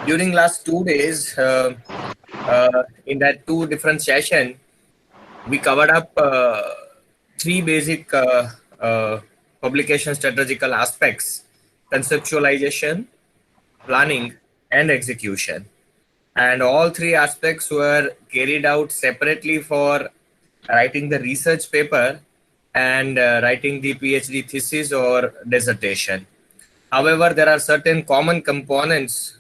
During last 2 days, in that two different session, we covered up three basic publication strategical aspects: conceptualization, planning, and execution. And all three aspects were carried out separately for writing the research paper and writing the PhD thesis or dissertation. However, there are certain common components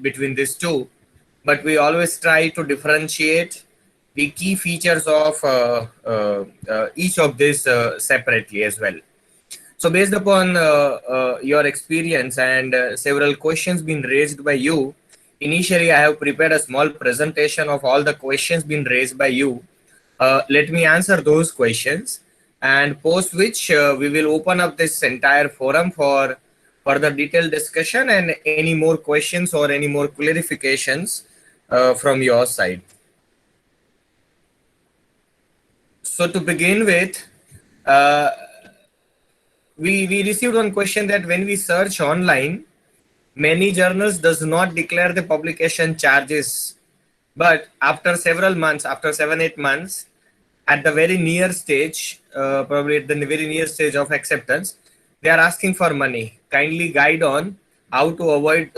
between these two, but we always try to differentiate the key features of each of these separately as well. So, based upon your experience and several questions being raised by you, initially I have prepared a small presentation of all the questions being raised by you. Let me answer those questions, and post which we will open up this entire forum for further detailed discussion and any more questions or any more clarifications from your side. So to begin with, we received one question that when we search online, many journals does not declare the publication charges, but after several months, after 7-8 months, at the very near stage, probably at the very near stage of acceptance, they are asking for money. Kindly guide on how to avoid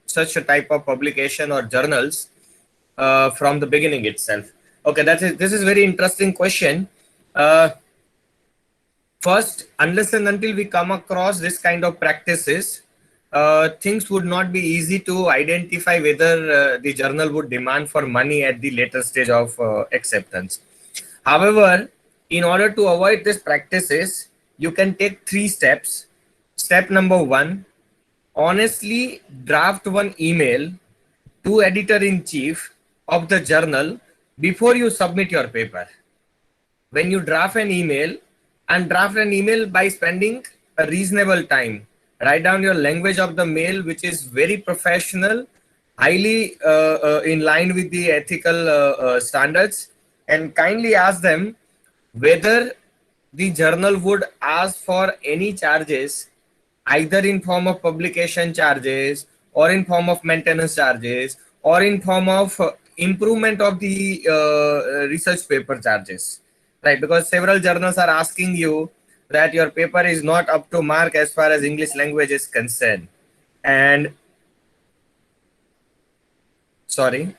such a type of publication or journals from the beginning itself. Okay, this is very interesting question. First, unless and until we come across this kind of practices, things would not be easy to identify whether the journal would demand for money at the later stage of acceptance. However, in order to avoid these practices, you can take 3 steps. Step number 1, honestly draft one email to editor-in-chief of the journal before you submit your paper. When you draft an email, and draft an email by spending a reasonable time, write down your language of the mail, which is very professional, highly in line with the ethical standards, and kindly ask them whether the journal would ask for any charges, either in form of publication charges or in form of maintenance charges or in form of improvement of the research paper charges, right? Because several journals are asking you that your paper is not up to mark as far as English language is concerned. And sorry,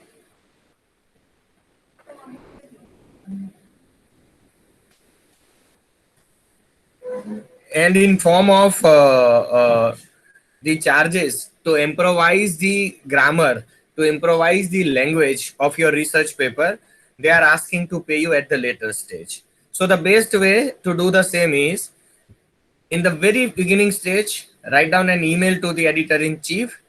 and in form of the charges to improvise the grammar, to improvise the language of your research paper, they are asking to pay you at the later stage. So the best way to do the same is, in the very beginning stage, write down an email to the editor-in-chief,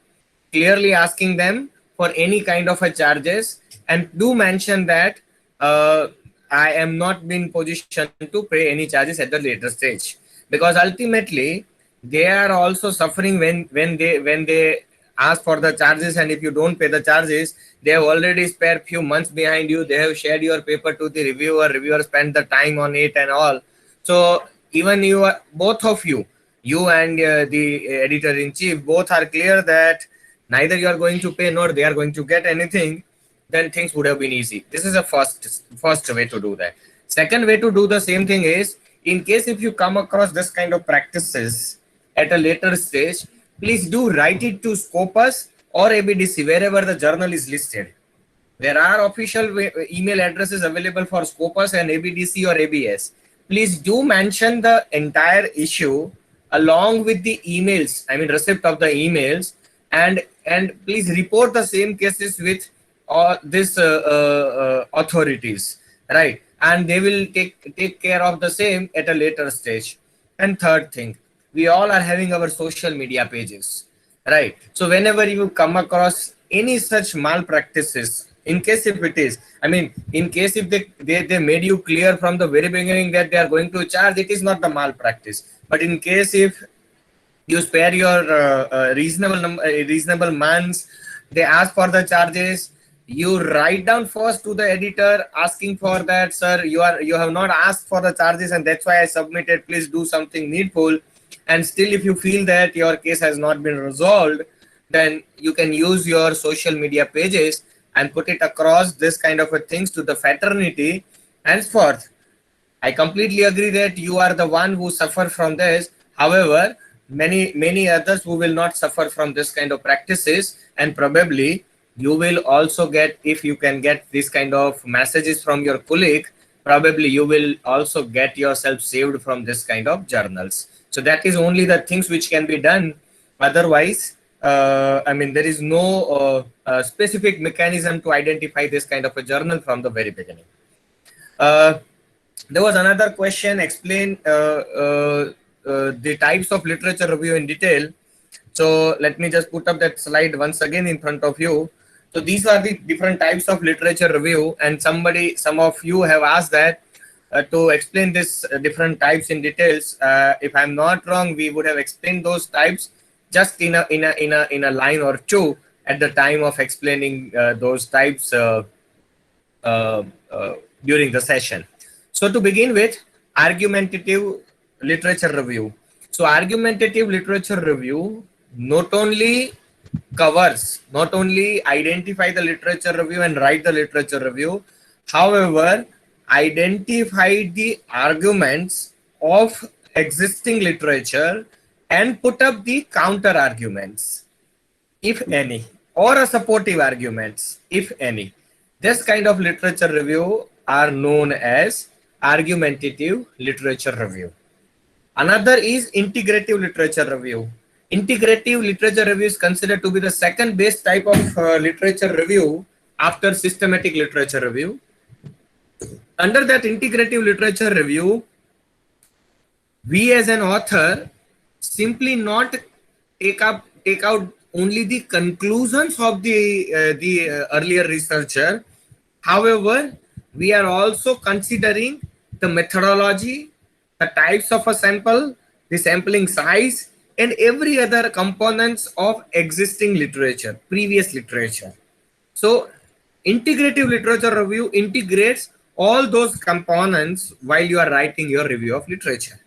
clearly asking them for any kind of a charges, and do mention that I am not in position to pay any charges at the later stage, because ultimately they are also suffering when they ask for the charges, and if you don't pay the charges, they have already spared few months behind you. They have shared your paper to the reviewer spent the time on it and all. So even you are, both of you and the editor-in-chief, both are clear that neither you are going to pay nor they are going to get anything, then things would have been easy. This is a first way to do that. Second way to do the same thing is, in case if you come across this kind of practices at a later stage, please do write it to Scopus or ABDC, wherever the journal is listed. There are official email addresses available for Scopus and ABDC or ABS. Please do mention the entire issue along with the emails, I mean receipt of the emails, and please report the same cases with these authorities, right? And they will take care of the same at a later stage. And third thing, we all are having our social media pages, right? So whenever you come across any such malpractices, in case if it is, I mean, in case if they made you clear from the very beginning that they are going to charge, it is not the malpractice. But in case if you spare your reasonable months, they ask for the charges, you write down first to the editor asking for that, sir, you have not asked for the charges and that's why I submitted, please do something needful. And still if you feel that your case has not been resolved, then you can use your social media pages and put it across this kind of a things to the fraternity. Henceforth, I completely agree that you are the one who suffer from this. However, many others who will not suffer from this kind of practices, and probably you will also get, if you can get this kind of messages from your colleague, probably you will also get yourself saved from this kind of journals. So that is only the things which can be done. Otherwise, I mean, there is no specific mechanism to identify this kind of a journal from the very beginning. Uh, there was another question, explain the types of literature review in detail. So let me just put up that slide once again in front of you. So these are the different types of literature review, and some of you have asked that to explain this different types in details. If I'm not wrong, we would have explained those types just in a line or two at the time of explaining those types uh, uh, during the session. So to begin with, argumentative literature review. So argumentative literature review not only not only identify the literature review and write the literature review, however, identify the arguments of existing literature and put up the counter arguments, if any, or a supportive arguments, if any. This kind of literature review are known as argumentative literature review. Another is integrative literature review. Integrative literature review is considered to be the second best type of literature review after systematic literature review. Under that integrative literature review, we as an author simply not take out only the conclusions of the earlier researcher. However, we are also considering the methodology, the types of a sample, the sampling size, and every other components of existing literature, previous literature. So integrative literature review integrates all those components while you are writing your review of literature.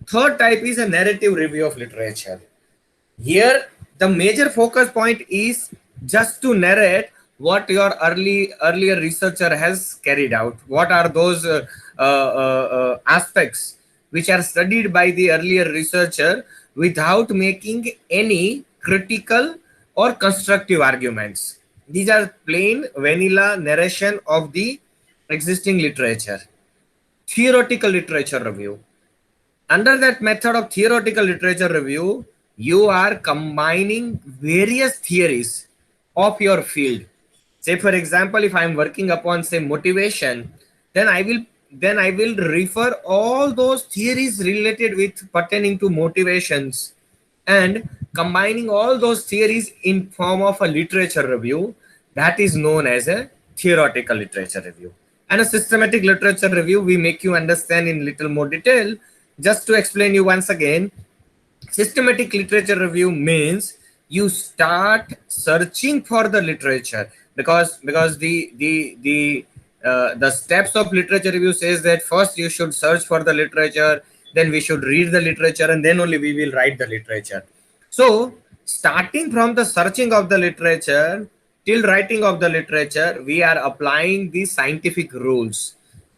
Third type is a narrative review of literature. Here, the major focus point is just to narrate what your earlier researcher has carried out. What are those aspects which are studied by the earlier researcher without making any critical or constructive arguments. These are plain vanilla narration of the existing literature. Theoretical literature review. Under that method of theoretical literature review, you are combining various theories of your field. Say, for example, if I'm working upon, say, motivation, then I will refer all those theories related with pertaining to motivations and combining all those theories in form of a literature review. That is known as a theoretical literature review. And a systematic literature review, we make you understand in little more detail. Just to explain you once again, systematic literature review means you start searching for the literature, because the steps of literature review says that first you should search for the literature, then we should read the literature, and then only we will write the literature. So starting from the searching of the literature till writing of the literature, we are applying the scientific rules.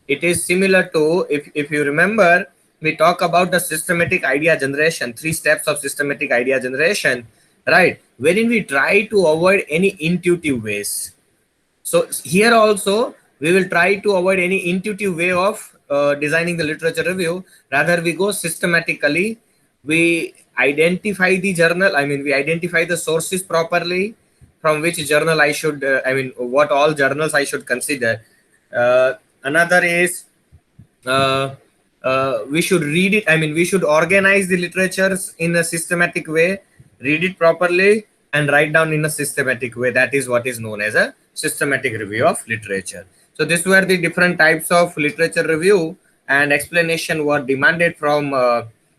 It is similar to, if you remember, we talk about the systematic idea generation, 3 steps of systematic idea generation, right? Wherein we try to avoid any intuitive ways. So here also, we will try to avoid any intuitive way of designing the literature review. Rather, we go systematically. We identify the journal. I mean, we identify the sources properly from which journal I should, what all journals I should consider. Another is we should read it. I mean, we should organize the literatures in a systematic way, read it properly, and write down in a systematic way. That is what is known as a systematic review of literature. So these were the different types of literature review, and explanation were demanded from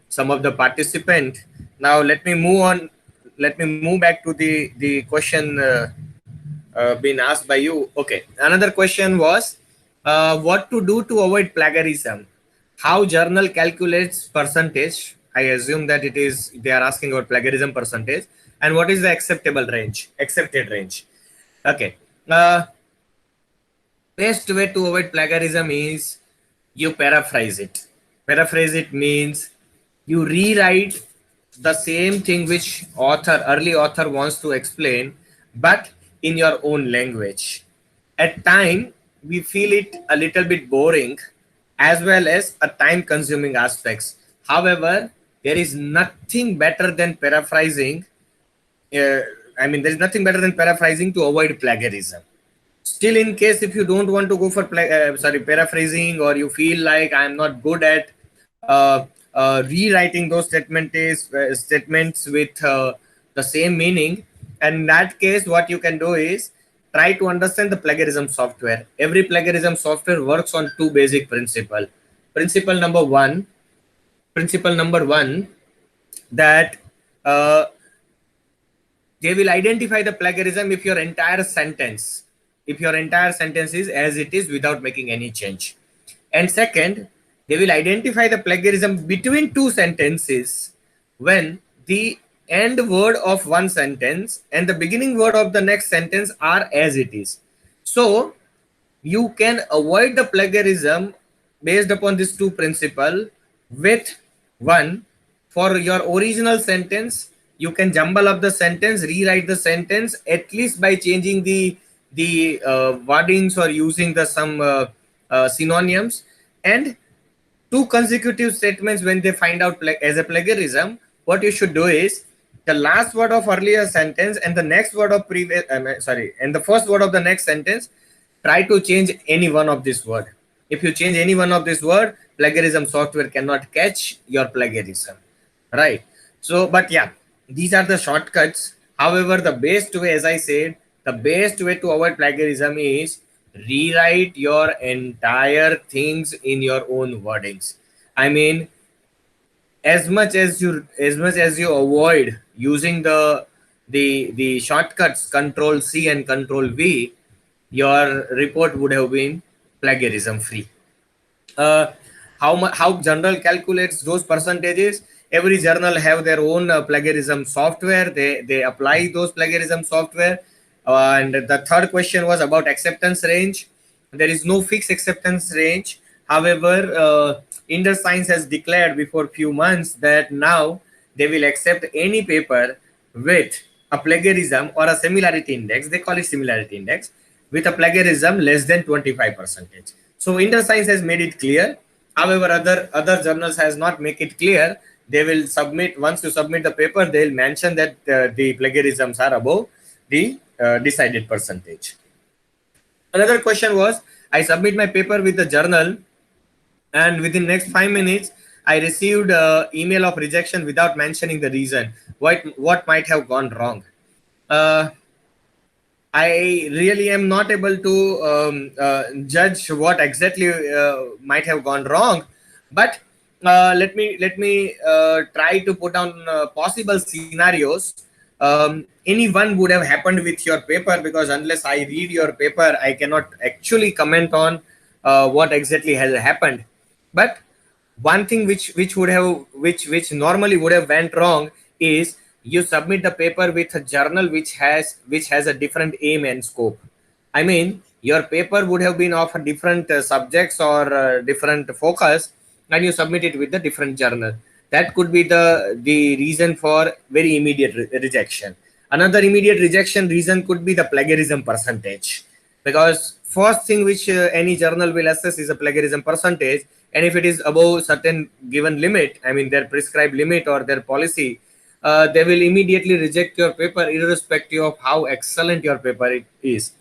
some of the participants. Now let me move on. Let me move back to the question being asked by you. Okay, another question was what to do to avoid plagiarism. How journal calculates percentage. I assume that it is, they are asking about plagiarism percentage. and what is the accepted range. Okay. uh, Best way to avoid plagiarism is you paraphrase it. Paraphrase it means you rewrite the same thing which early author wants to explain, but in your own language. At time, we feel it a little bit boring as well as a time consuming aspects. However, there is nothing better than paraphrasing. uh, there is nothing better than paraphrasing to avoid plagiarism. Still, in case if you don't want to go for paraphrasing, or you feel like I'm not good at rewriting those statements with the same meaning, and in that case what you can do is try to understand the plagiarism software. Every plagiarism software works on two basic principles. Principle number one, that uh, they will identify the plagiarism if your entire sentence is as it is without making any change. And second, they will identify the plagiarism between two sentences when the end word of one sentence and the beginning word of the next sentence are as it is. So you can avoid the plagiarism based upon these two principles with one. For your original sentence, you can jumble up the sentence, rewrite the sentence at least by changing the wordings or using the some synonyms. And two consecutive statements, when they find out as a plagiarism, what you should do is the last word of earlier sentence and the next word of previous and the first word of the next sentence, try to change any one of this word. If you change any one of this word, plagiarism software cannot catch your plagiarism, right? So but yeah, these are the shortcuts. However, the best way, as I said, the best way to avoid plagiarism is rewrite your entire things in your own wordings. I mean, as much as you avoid using the shortcuts control C and control V, your report would have been plagiarism free. uh, how journal calculates those percentages? Every journal have their own plagiarism software. They apply those plagiarism software. And the third question was about acceptance range. There is no fixed acceptance range. However, Indus Science has declared before few months that now they will accept any paper with a plagiarism or a similarity index. They call it similarity index with a plagiarism less than 25%. So Indus Science has made it clear. However, other journals has not make it clear. They will submit, once you submit the paper, they'll mention that the plagiarisms are above the decided percentage. Another question was, I submit my paper with the journal, and within next 5 minutes, I received email of rejection without mentioning the reason. What might have gone wrong? I really am not able to judge what exactly might have gone wrong, but let me try to put down possible scenarios. Any one would have happened with your paper, because unless I read your paper, I cannot actually comment on what exactly has happened. But one thing which normally would have went wrong is you submit the paper with a journal which has a different aim and scope. I mean, your paper would have been of a different subjects or different focus, and you submit it with the different journal. That could be the reason for very immediate rejection. Another immediate rejection reason could be the plagiarism percentage, because first thing which any journal will assess is a plagiarism percentage, and if it is above certain given limit, I mean their prescribed limit or their policy, they will immediately reject your paper irrespective of how excellent your paper it is.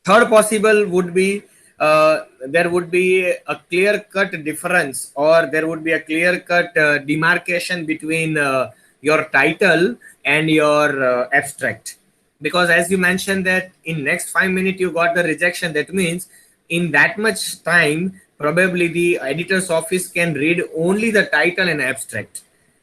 Third possible would be there would be a clear cut difference, or there would be a clear cut demarcation between your title and your abstract. Because as you mentioned that in next 5 minutes you got the rejection, that means in that much time probably the editor's office can read only the title and abstract.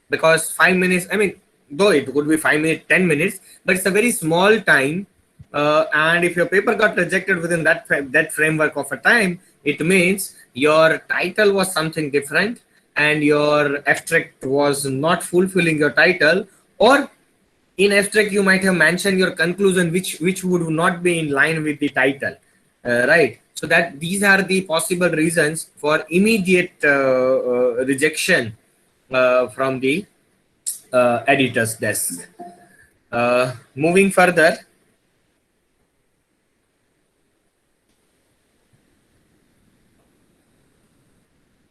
Because 5 minutes, I mean, though it could be 5 minutes, 10 minutes, but it's a very small time. And if your paper got rejected within that framework of a time, it means your title was something different and your abstract was not fulfilling your title, or In abstract, you might have mentioned your conclusion, which would not be in line with the title, right? So that these are the possible reasons for immediate rejection from the editor's desk. Moving further.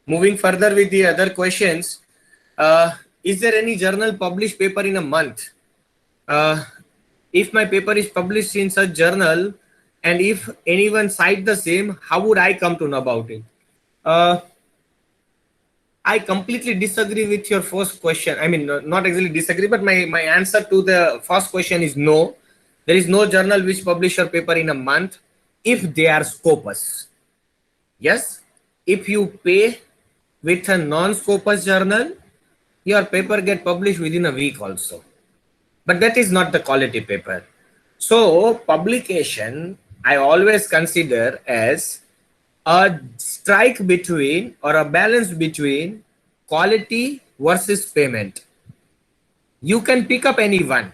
Moving further with the other questions, is there any journal published paper in a month? If my paper is published in such journal, and if anyone cite the same, how would I come to know about it? I completely disagree with your first question. I mean, not exactly disagree, but my answer to the first question is no. There is no journal which publish your paper in a month if they are Scopus. Yes, if you pay with a non-Scopus journal, your paper get published within a week also. But that is not the quality paper. So publication, I always consider as a strike between or a balance between quality versus payment. You can pick up any one.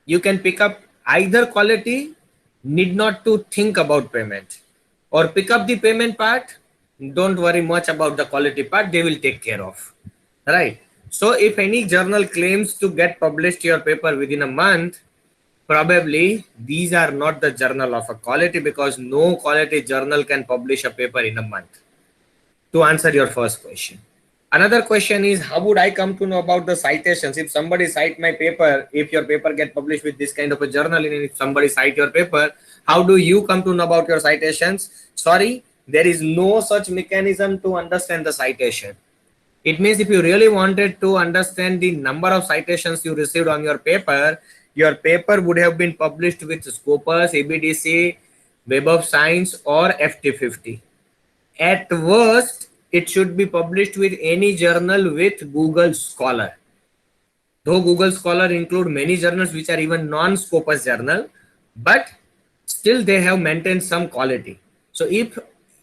You can pick up either quality, need not to think about payment, or pick up the payment part, don't worry much about the quality part, they will take care of, right? So if any journal claims to get published your paper within a month, probably these are not the journal of a quality, because no quality journal can publish a paper in a month. To answer your first question. Another question is, how would I come to know about the citations? If somebody cite my paper, if your paper get published with this kind of a journal, and if somebody cite your paper, how do you come to know about your citations? Sorry, there is no such mechanism to understand the citation. It means if you really wanted to understand the number of citations you received on your paper would have been published with Scopus, ABDC, Web of Science, or FT50. At worst, it should be published with any journal with Google Scholar. Though Google Scholar include many journals which are even non-Scopus journal, but still they have maintained some quality. So if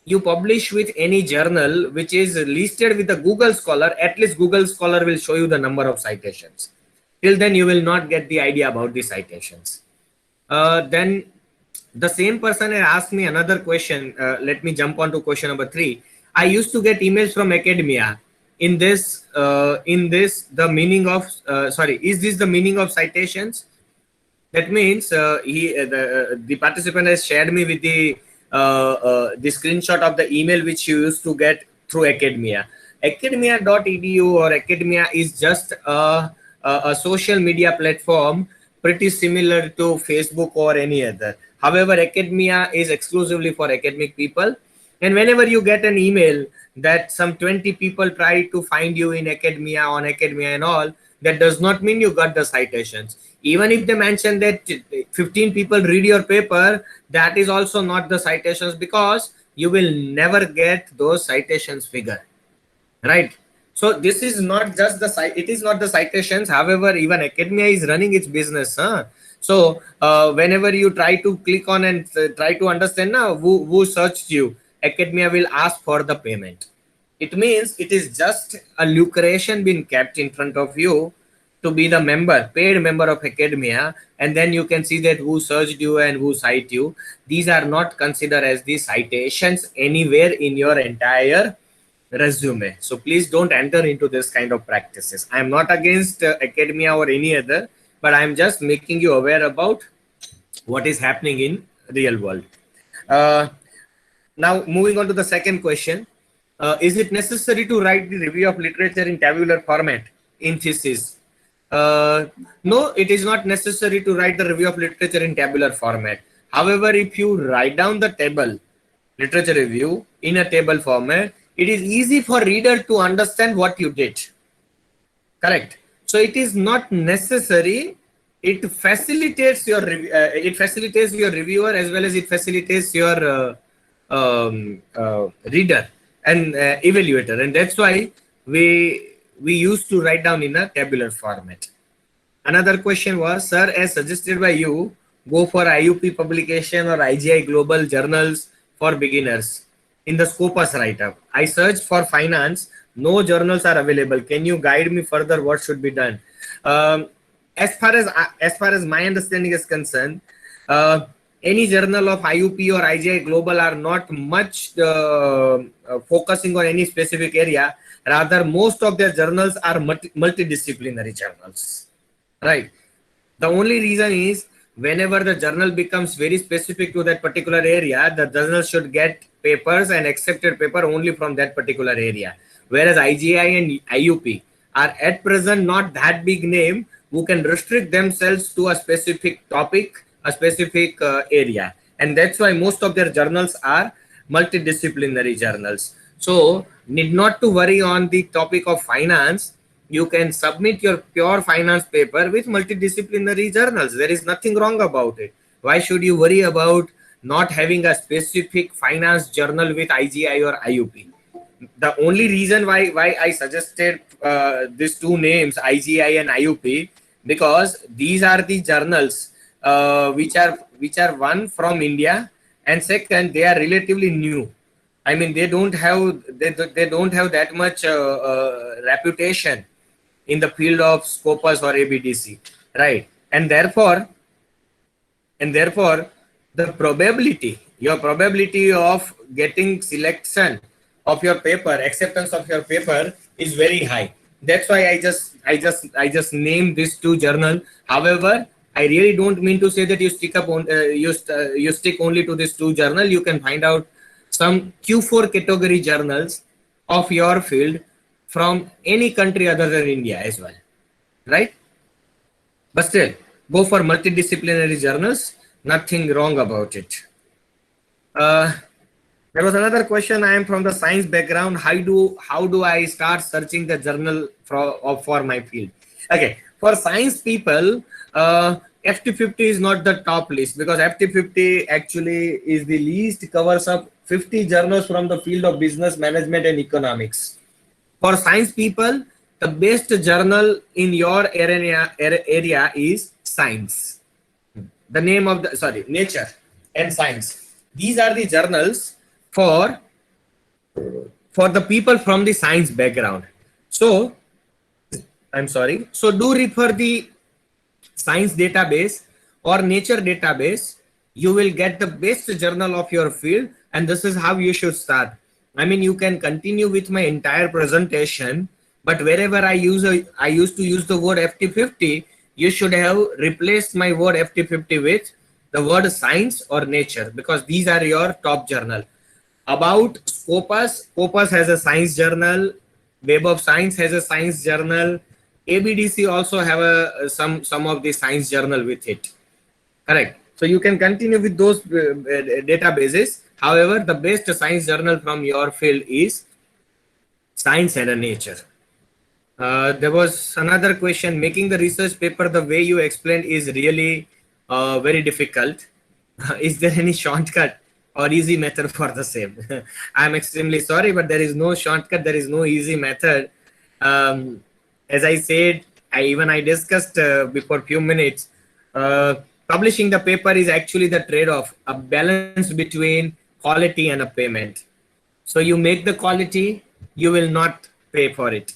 you publish with any journal which is listed with the Google Scholar, at least Google Scholar will show you the number of citations. Till then, you will not get the idea about the citations. Then the same person had asked me another question. Let me jump on to question number 3. I used to get emails from academia. Is this the meaning of citations? That means the participant has shared me with the screenshot of the email which you used to get through academia. Academia.edu or academia is just a social media platform pretty similar to Facebook or any other. However, academia is exclusively for academic people. And whenever you get an email that some 20 people try to find you in academia, on academia and all, that does not mean you got the citations. Even if they mention that 15 people read your paper, that is also not the citations, because you will never get those citations figure, right? So this is not just the it is not the citations. However, even academia is running its business. So whenever you try to click on and try to understand now who searched you, academia will ask for the payment. It means it is just a lucration being kept in front of you to be the paid member of academia, and then you can see that who searched you and who cite you. These are not considered as the citations anywhere in your entire resume. So please don't enter into this kind of practices. I am not against academia or any other, but I am just making you aware about what is happening in real world. Now moving on to the second question. Is it necessary to write the review of literature in tabular format in thesis? No, it is not necessary to write the review of literature in tabular format. However, if you write down the table, literature review in a table format, it is easy for reader to understand what you did. Correct. So it is not necessary. It facilitates your reviewer, as well as it facilitates your reader and evaluator, and that's why we used to write down in a tabular format. Another question was, sir, as suggested by you, go for IUP publication or IGI global journals for beginners. In the Scopus write-up, I searched for finance, no journals are available. Can you guide me further what should be done? as far as my understanding is concerned, any journal of IUP or IGI Global are not much focusing on any specific area. Rather, most of their journals are multidisciplinary journals, right? The only reason is whenever the journal becomes very specific to that particular area, the journal should get papers and accepted paper only from that particular area. Whereas IGI and IUP are at present not that big name who can restrict themselves to a specific topic, a specific area. And that's why most of their journals are multidisciplinary journals. So need not to worry on the topic of finance. You can submit your pure finance paper with multidisciplinary journals. There is nothing wrong about it. Why should you worry about not having a specific finance journal with IGI or IUP? The only reason why I suggested these two names, IGI and IUP, because these are the journals which are one from India, and second, they are relatively new. I mean, they don't have that much reputation in the field of Scopus or ABDC, right? And therefore, your probability of getting selection of your paper, acceptance of your paper is very high. That's why I just named these two journal. However, I really don't mean to say that you stick up on you stick only to this two journal. You can find out some Q4 category journals of your field from any country other than India as well, right? But still, go for multidisciplinary journals. Nothing wrong about it. There was another question. I am from the science background. How do I start searching the journal for my field? Okay, for science people, FT50 is not the top list, because FT50 actually is the least, covers up 50 journals from the field of business management and economics. For science people, the best journal in your area is Science. The name of Nature and Science. These are the journals for the people from the science background. So, So do refer the science database or nature database. You will get the best journal of your field, and this is how you should start. I mean, you can continue with my entire presentation, but wherever I used to use the word FT50, you should have replaced my word FT50 with the word science or nature, because these are your top journal. About Scopus has a science journal. Web of Science has a science journal. ABDC also have some of the science journal with it. Correct. So you can continue with those databases. However, the best science journal from your field is Science and Nature. There was another question. Making the research paper the way you explained is really very difficult. Is there any shortcut or easy method for the same? I'm extremely sorry, but there is no shortcut. There is no easy method. As I said, I discussed before few minutes, publishing the paper is actually the trade-off, a balance between quality and a payment. So you make the quality, you will not pay for it.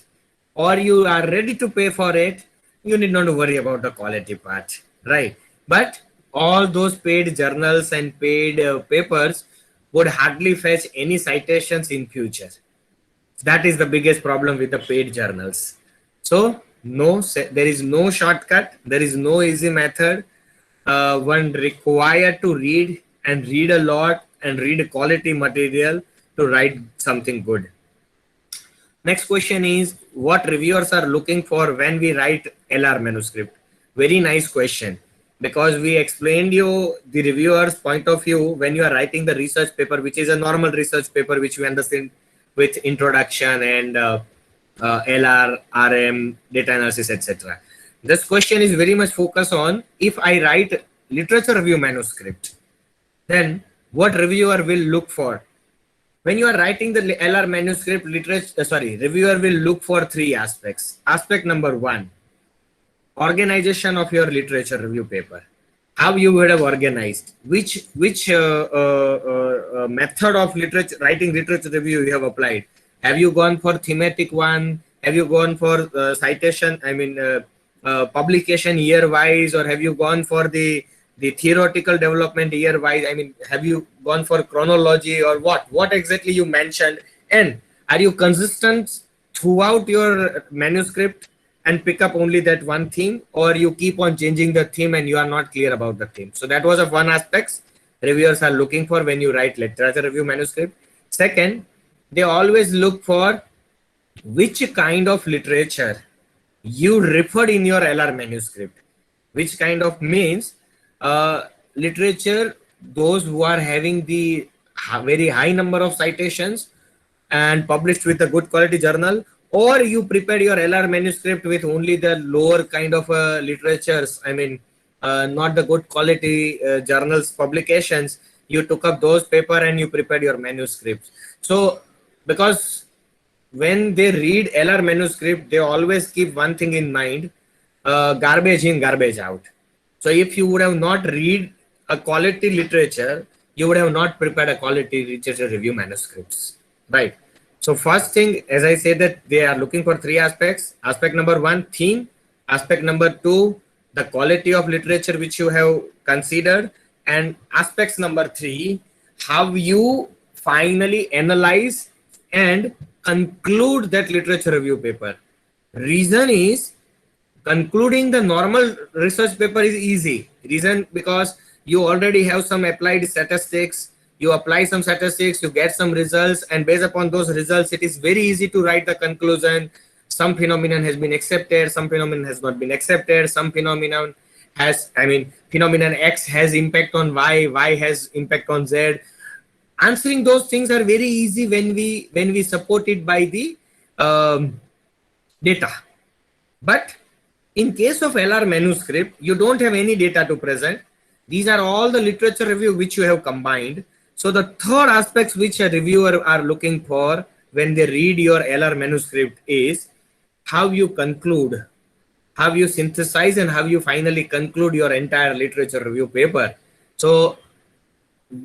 Or you are ready to pay for it, you need not worry about the quality part, right? But all those paid journals and paid papers would hardly fetch any citations in future. That is the biggest problem with the paid journals. So there is no shortcut, there is no easy method. One required to read a lot and read quality material to write something good. Next question is, what reviewers are looking for when we write LR manuscript? Very nice question, because we explained you the reviewer's point of view when you are writing the research paper, which is a normal research paper, which we understand with introduction and LR, RM, data analysis, etc. This question is very much focused on, if I write literature review manuscript, then what reviewer will look for? When you are writing the LR manuscript, reviewer will look for three aspects. Aspect number one, organization of your literature review paper. How you would have organized, which method of writing literature review you have applied. Have you gone for thematic one? Have you gone for citation? publication year wise, or have you gone for the theoretical development year wise? I mean, have you gone for chronology, or what exactly you mentioned? And are you consistent throughout your manuscript and pick up only that one theme, or you keep on changing the theme and you are not clear about the theme? So that was of one aspect reviewers are looking for when you write literature review manuscript. Second, they always look for which kind of literature you referred in your LR manuscript. Which kind of means literature, those who are having the very high number of citations and published with a good quality journal, or you prepared your LR manuscript with only the lower kind of literatures, I mean, not the good quality journals publications. You took up those paper and you prepared your manuscripts. So because when they read LR manuscript, they always keep one thing in mind: garbage in, garbage out. So if you would have not read a quality literature, you would have not prepared a quality literature review manuscripts, right? So first thing, as I said, that they are looking for three aspects. Aspect number one, theme. Aspect number two, the quality of literature which you have considered. And aspects number three, how you finally analyze and conclude that literature review paper. Reason is, concluding the normal research paper is easy. Reason, because you already have some applied statistics, you apply some statistics, you get some results, and based upon those results, it is very easy to write the conclusion. Some phenomenon has been accepted, some phenomenon has not been accepted, some phenomenon has, I mean, phenomenon X has impact on Y, Y has impact on Z. Answering those things are very easy when we support it by the data. But in case of LR manuscript, you don't have any data to present. These are all the literature review which you have combined. So the third aspects which a reviewer are looking for when they read your LR manuscript is how you conclude, how you synthesize, and how you finally conclude your entire literature review paper. So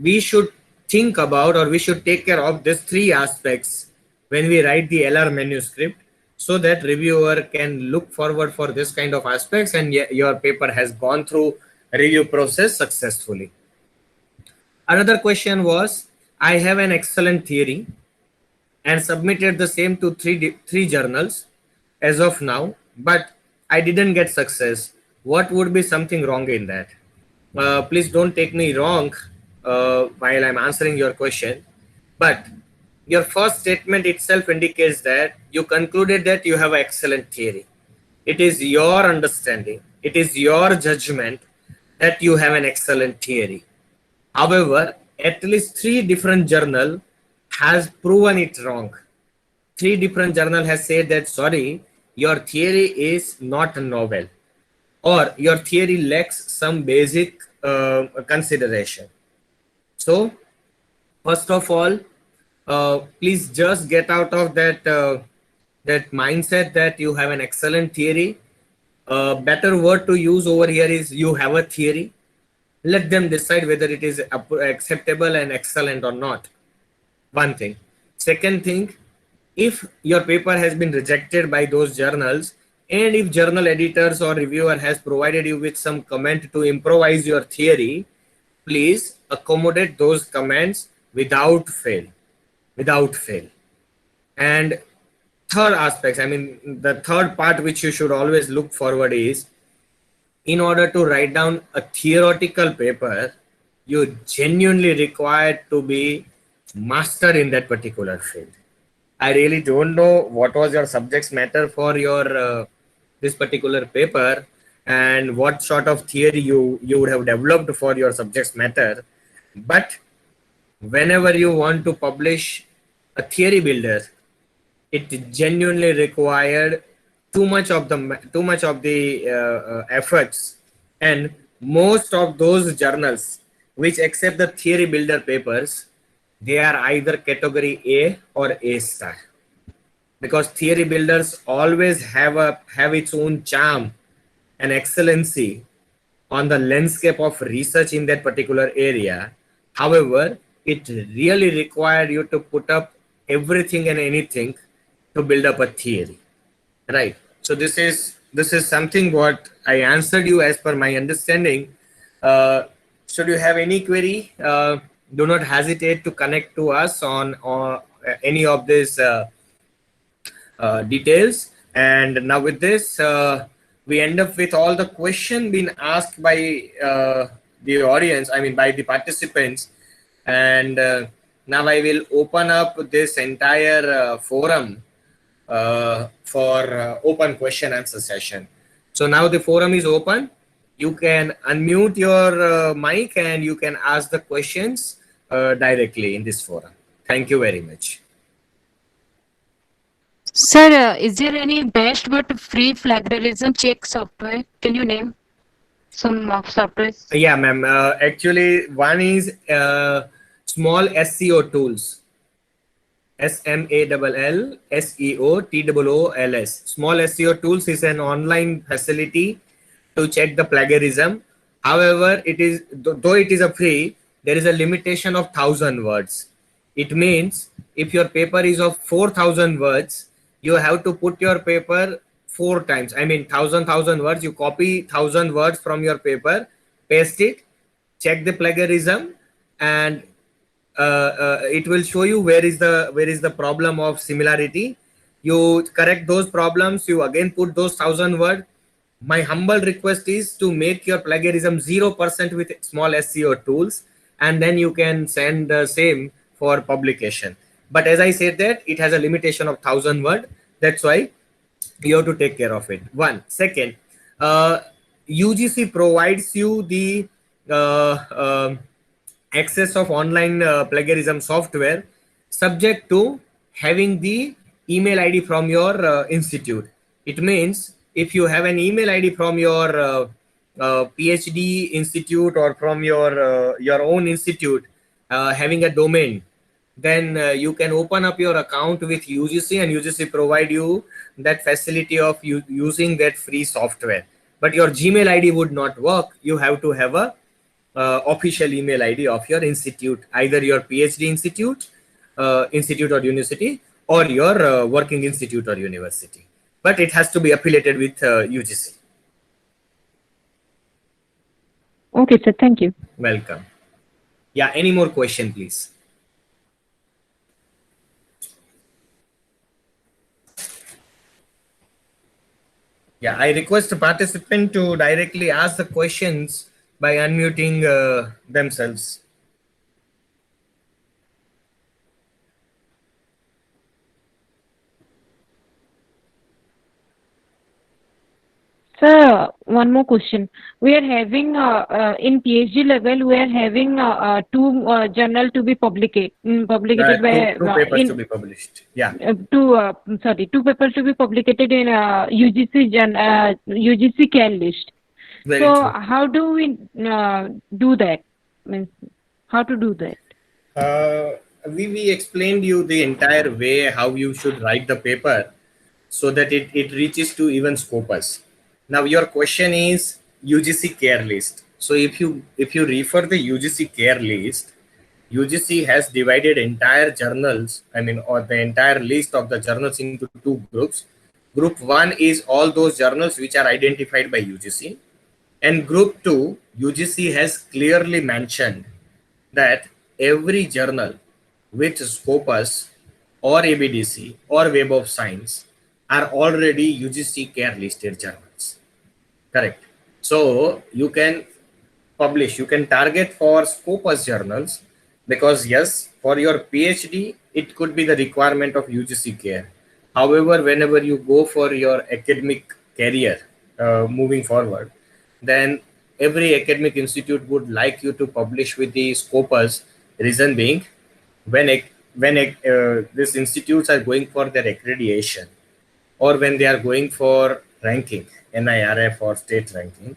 we should think about, or we should take care of these three aspects when we write the LR manuscript, so that reviewer can look forward for this kind of aspects and your paper has gone through review process successfully. Another question was, I have an excellent theory and submitted the same to three journals as of now, but I didn't get success. What would be something wrong in that? Please don't take me wrong while I'm answering your question, but your first statement itself indicates that you concluded that you have an excellent theory. It is your understanding, it is your judgment that you have an excellent theory. However, at least three different journal has proven it wrong. Three different journal has said that, sorry, your theory is not novel, or your theory lacks some basic consideration. So first of all, please just get out of that that mindset that you have an excellent theory. Better word to use over here is you have a theory. Let them decide whether it is acceptable and excellent or not. One thing. Second thing, if your paper has been rejected by those journals, and if journal editors or reviewer has provided you with some comment to improvise your theory, please accommodate those comments without fail. And third aspects, I mean, the third part which you should always look forward is, in order to write down a theoretical paper, you genuinely required to be master in that particular field. I really don't know what was your subject matter for your this particular paper, and what sort of theory you would have developed for your subject matter. But whenever you want to publish a theory builder, it genuinely required too much of the efforts, and most of those journals which accept the theory builder papers, they are either category A or A star, because theory builders always have its own charm and excellency on the landscape of research in that particular area. However, it really required you to put up everything and anything to build up a theory, right? So this is this is something what I answered you as per my understanding. Uh, should you have any query, do not hesitate to connect to us on any of these details. And now with this, we end up with all the question being asked by the audience, I mean by the participants. And now I will open up this entire forum for open question answer session. So now the forum is open. You can unmute your mic and you can ask the questions directly in this forum. Thank you very much. Sir, is there any best but free plagiarism check software? Can you name some of softwares? Yeah, ma'am. Actually, one is small SEO tools. SMALLSEOTOOLS. Small SEO tools is an online facility to check the plagiarism. However, it is though it is a free, there is a limitation of 1,000 words. It means if your paper is of 4,000 words, you have to put your paper 4 times. I mean, 1,000 words. You copy 1,000 words from your paper, paste it, check the plagiarism, and it will show you where is the problem of similarity. You correct those problems, you again put those 1,000 words. My humble request is to make your plagiarism 0% with small SEO tools, and then you can send the same for publication. But as I said that it has a limitation of 1,000 word, that's why you have to take care of it. One second, UGC provides you the access of online plagiarism software, subject to having the email ID from your institute. It means if you have an email ID from your PhD institute or from your own institute having a domain, then you can open up your account with UGC, and UGC provide you that facility of using that free software. But your Gmail ID would not work. You have to have a official email ID of your institute, either your PhD institute, institute or university, or your working institute or university. But it has to be affiliated with UGC. Okay, sir. Thank you. Welcome. Yeah, any more question, please? Yeah, I request the participant to directly ask the questions by unmuting themselves. Sir, one more question. We are having in PhD level, we are having two journal to be publicated by Two papers to be published. Yeah. two papers to be publicated in UGC care list. Very so true. how do we do that? Means how to do that? We explained you the entire way how you should write the paper so that it reaches to even Scopus. Now your question is UGC care list. So if you refer the UGC care list, UGC has divided entire journals, I mean, or the entire list of the journals into two groups. Group 1 is all those journals which are identified by UGC, and group 2, UGC has clearly mentioned that every journal with Scopus or ABDC or Web of Science are already UGC care listed journals. Correct. So you can publish, you can target for Scopus journals, because yes, for your PhD, it could be the requirement of UGC care. However, whenever you go for your academic career moving forward, then every academic institute would like you to publish with the Scopus. Reason being, when these institutes are going for their accreditation, or when they are going for ranking, NIRF or state ranking,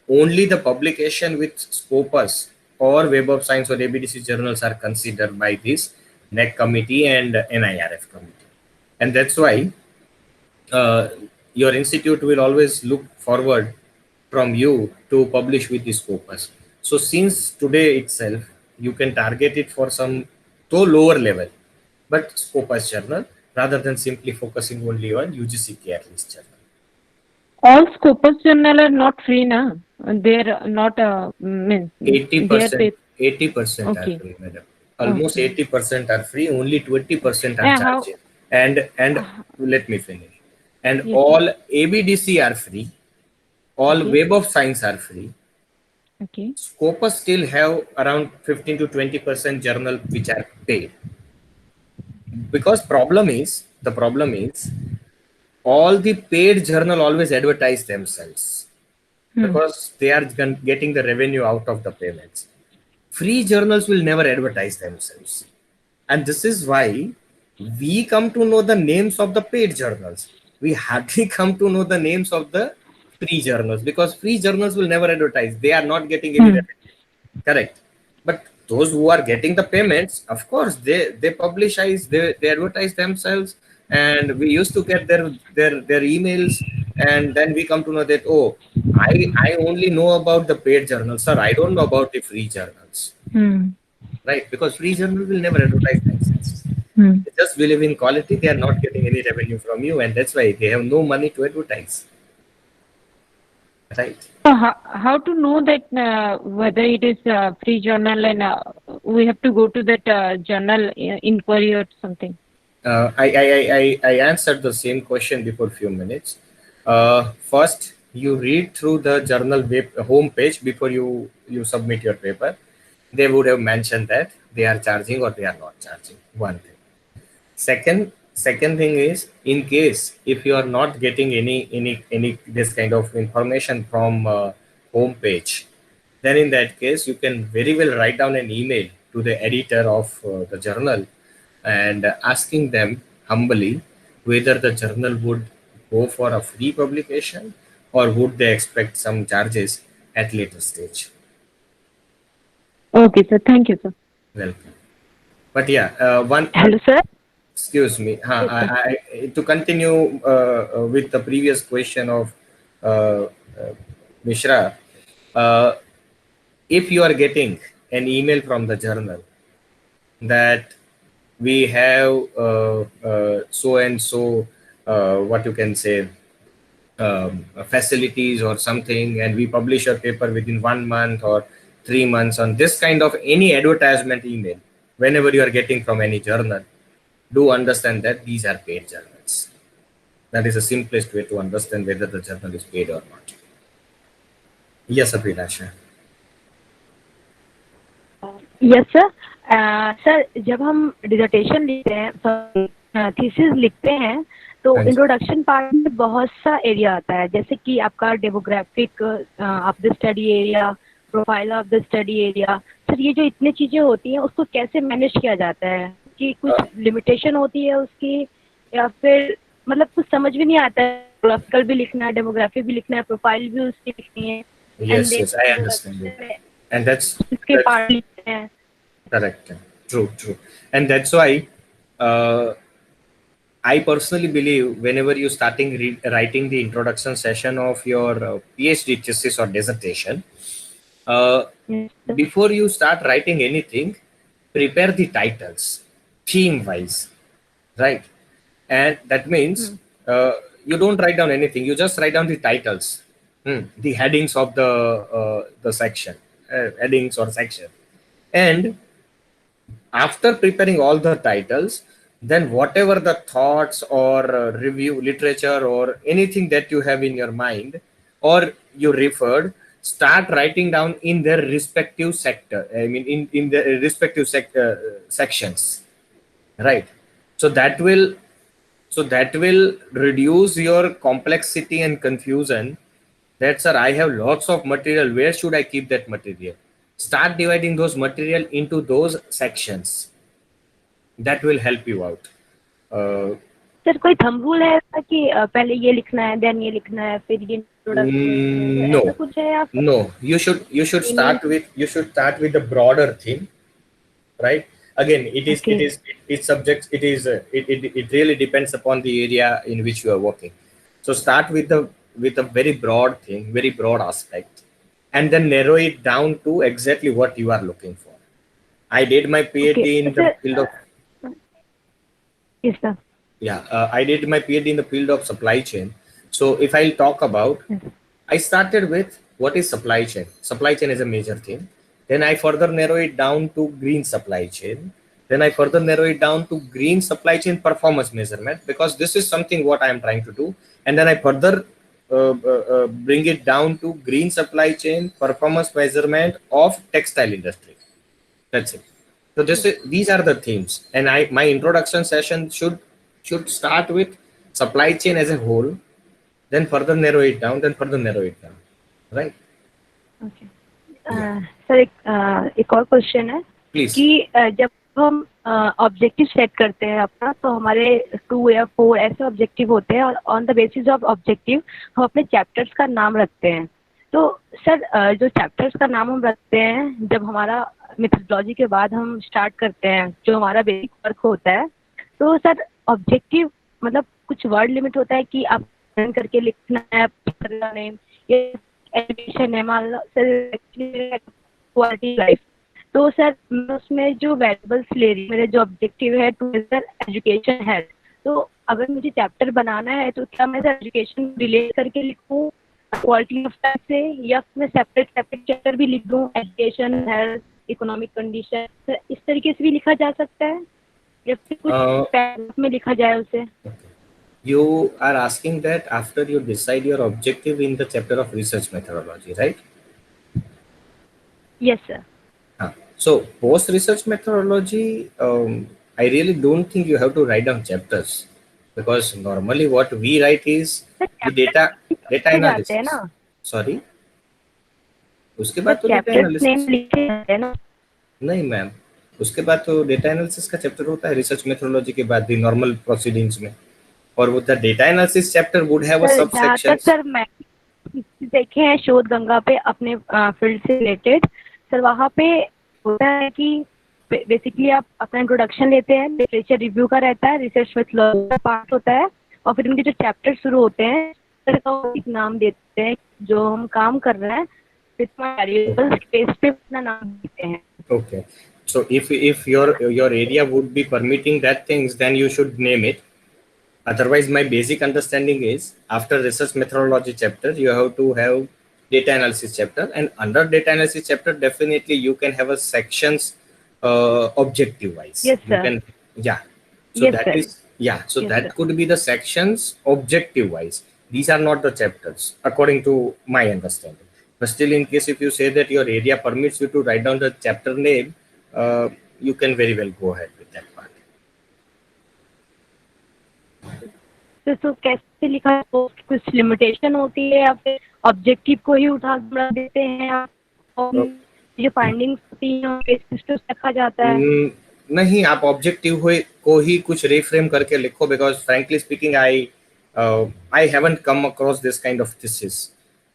only the publication with Scopus or Web of Science or ABDC journals are considered by this NEC committee and NIRF committee. And that's why your institute will always look forward from you to publish with the Scopus. So since today itself, you can target it for some though lower level, but Scopus journal, rather than simply focusing only on UGC care list journal. All Scopus journal are not free, na? They're not means they are 80%, paid. 80% are Okay. free, madam. Almost Okay. 80% are free, only 20% are How? charged. And Uh, let me finish. And yes, sir. all ABDC are free, all Okay. Web of Science are free. Okay. Scopus still have around 15 to 20% journal which are paid. Because the problem is all the paid journal always advertise themselves Hmm. because they are getting the revenue out of the payments. Free journals will never advertise themselves, and this is why we come to know the names of the paid journals. We hardly come to know the names of the free journals because free journals will never advertise. They are not getting any Hmm. revenue. Correct. But those who are getting the payments, of course, they publicize, they advertise themselves, and we used to get their emails, and then we come to know that, oh, I only know about the paid journals, sir. I don't know about the free journals, Hmm. right? Because free journals will never advertise themselves. Hmm. They just believe in quality. They are not getting any revenue from you, and that's why they have no money to advertise, right? So how to know that whether it is free journal and we have to go to that journal inquiry or something? I answered the same question before few minutes. First, you read through the journal web home page before you submit your paper. They would have mentioned that they are charging or they are not charging. One thing. Second thing is, in case if you are not getting any this kind of information from home page, then in that case you can very well write down an email to the editor of the journal and asking them humbly whether the journal would go for a free publication or would they expect some charges at later stage. Okay, sir. Thank you, sir. Welcome. But yeah, one Hello, sir. excuse me. Yes, sir. To continue with the previous question of uh, uh, Mishra, uh, if you are getting an email from the journal that we have so and so, what you can say, facilities or something, and we publish a paper within 1 month or 3 months on this kind of any advertisement email, whenever you are getting from any journal, do understand that these are paid journals. That is the simplest way to understand whether the journal is paid or not. Yes, Abhilasha. Yes sir. Sir जब हम dissertation लिखते हैं, sorry thesis लिखते हैं, तो हाँ जी। Introduction part में बहुत सा एरिया आता है, जैसे कि आपका demographic of the study area, profile of the study area. Sir ये जो इतनी चीज़ें होती हैं उसको कैसे मैनेज किया जाता है, कि कुछ लिमिटेशन होती है उसकी, या फिर मतलब कुछ समझ भी नहीं आता है, ग्राफिकल भी लिखना है, डेमोग्राफी भी लिखना है, प्रोफाइल भी उसकी लिखनी है, Yes, yes, I understand you. And इसके that's पार्ट लिखते हैं। correct. True. And that's why uh, I personally believe whenever you starting writing the introduction session of your PhD thesis or dissertation, uh, Yes, sir. before you start writing anything, prepare the titles, theme wise, right? And that means you don't write down anything. You just write down the titles, the headings of the section, headings or section, and after preparing all the titles, then whatever the thoughts or review literature or anything that you have in your mind or you referred, start writing down in their respective sector, I mean in the respective sections, right? So that will reduce your complexity and confusion, that sir, I have lots of material, where should I keep that material? Start dividing those material into those sections. That will help you out. Sir कोई thumb rule है ऐसा कि पहले ये लिखना है, then ये लिखना है, फिर ये इंट्रोडक्शन, ऐसा No, कुछ है या फिर no. You should start with the broader theme, right? Again, it is okay it is it subjects it is it really depends upon the area in which you are working. So start with a very broad thing, very broad aspect, and then narrow it down to exactly what you are looking for. I did my okay PhD in the sir. field of yes sir. I did my PhD in the field of supply chain. So if I'll talk about, I started with what is supply chain. Supply chain is a major thing. Then I further narrow it down to green supply chain. Then I further narrow it down to green supply chain performance measurement, because this is something what I am trying to do. And then I further bring it down to green supply chain performance measurement of textile industry. That's it. So these are the themes, and my introduction session should start with supply chain as a whole, then further narrow it down, then further narrow it down, right? Okay sir, एक और question है Please. कि जब हम objective set करते हैं अपना, तो हमारे 2 या 4 ऐसे ऑब्जेक्टिव होते हैं, और on the basis of objective हम अपने चैप्टर्स का नाम रखते हैं. तो सर जो चैप्टर्स का नाम हम रखते हैं, जब हमारा मेथोडोलॉजी के बाद हम स्टार्ट करते हैं जो हमारा बेसिक वर्क होता है, तो सर ऑब्जेक्टिव मतलब कुछ वर्ड लिमिट होता है कि आप रन करके लिखना है नेम, ये एजुकेशन है, मान लो सर क्वालिटी लाइफ. तो सर मैं उसमें जो वेरिएबल्स ले रही हूँ, मेरे जो ऑब्जेक्टिव है टू सर एजुकेशन है, तो अगर मुझे चैप्टर बनाना है तो क्या मैं सर एजुकेशन रिलेट करके लिखूँ क्वालिटी ऑफ लाइफ से, या मैं सेपरेट चैप्टर भी लिख दूँ education, health, economic condition, sir इस तरीके से भी लिखा जा सकता है, या फिर कुछ पैराग्राफ में लिखा जाए उसे? You are asking that after you decide your objective in the chapter of research methodology, right? Yes, sir. So post research methodology, I really don't think you have to write down chapters, because normally what we write is the data analysis. Sorry, उसके बाद तो data analysis नहीं ma'am, उसके बाद तो data analysis का chapter होता है रिसर्च मेथोडोलॉजी के बाद, दी नॉर्मल प्रोसीडिंग्स में. और वो the data analysis chapter would have a subsection. Sir मैं देखे हैं शोध गंगा पे अपने फील्ड से रिलेटेड, सर वहाँ पे होता है कि बेसिकली आप अपना इंट्रोडक्शन लेते हैं, लिटरेचर रिव्यू का रहता है, रिसर्च मेथोडोलॉजी का पार्ट होता है, और फिर उनके जो चैप्टर शुरू होते हैं सर का एक नाम देते हैं जो हम काम कर रहे हैं, वेरिएबल्स बेस पे अपना नाम देते हैं. Okay, so if your area would be permitting that things, then you should name it. Otherwise, my basic understanding is after research methodology chapter, you have to have data analysis chapter, and under data analysis chapter, definitely you can have a sections objective wise. Yes, sir. You can, yeah. So Yes, that sir. is, yeah. So Yes, that sir. could be the sections objective wise. These are not the chapters, according to my understanding. But still, in case if you say that your area permits you to write down the chapter name, you can very well go ahead with that part. तो कैसे लिखा है, तो कुछ limitation होती है या फिर ऑब्जेक्टिव को ही उठा देते हैं आप, और जो फाइंडिंग्स होती हैं बेसिस रखा जाता है? नहीं, आप ऑब्जेक्टिव को ही कुछ रिफ्रेम करके लिखो, because frankly speaking I haven't come across this kind of thesis,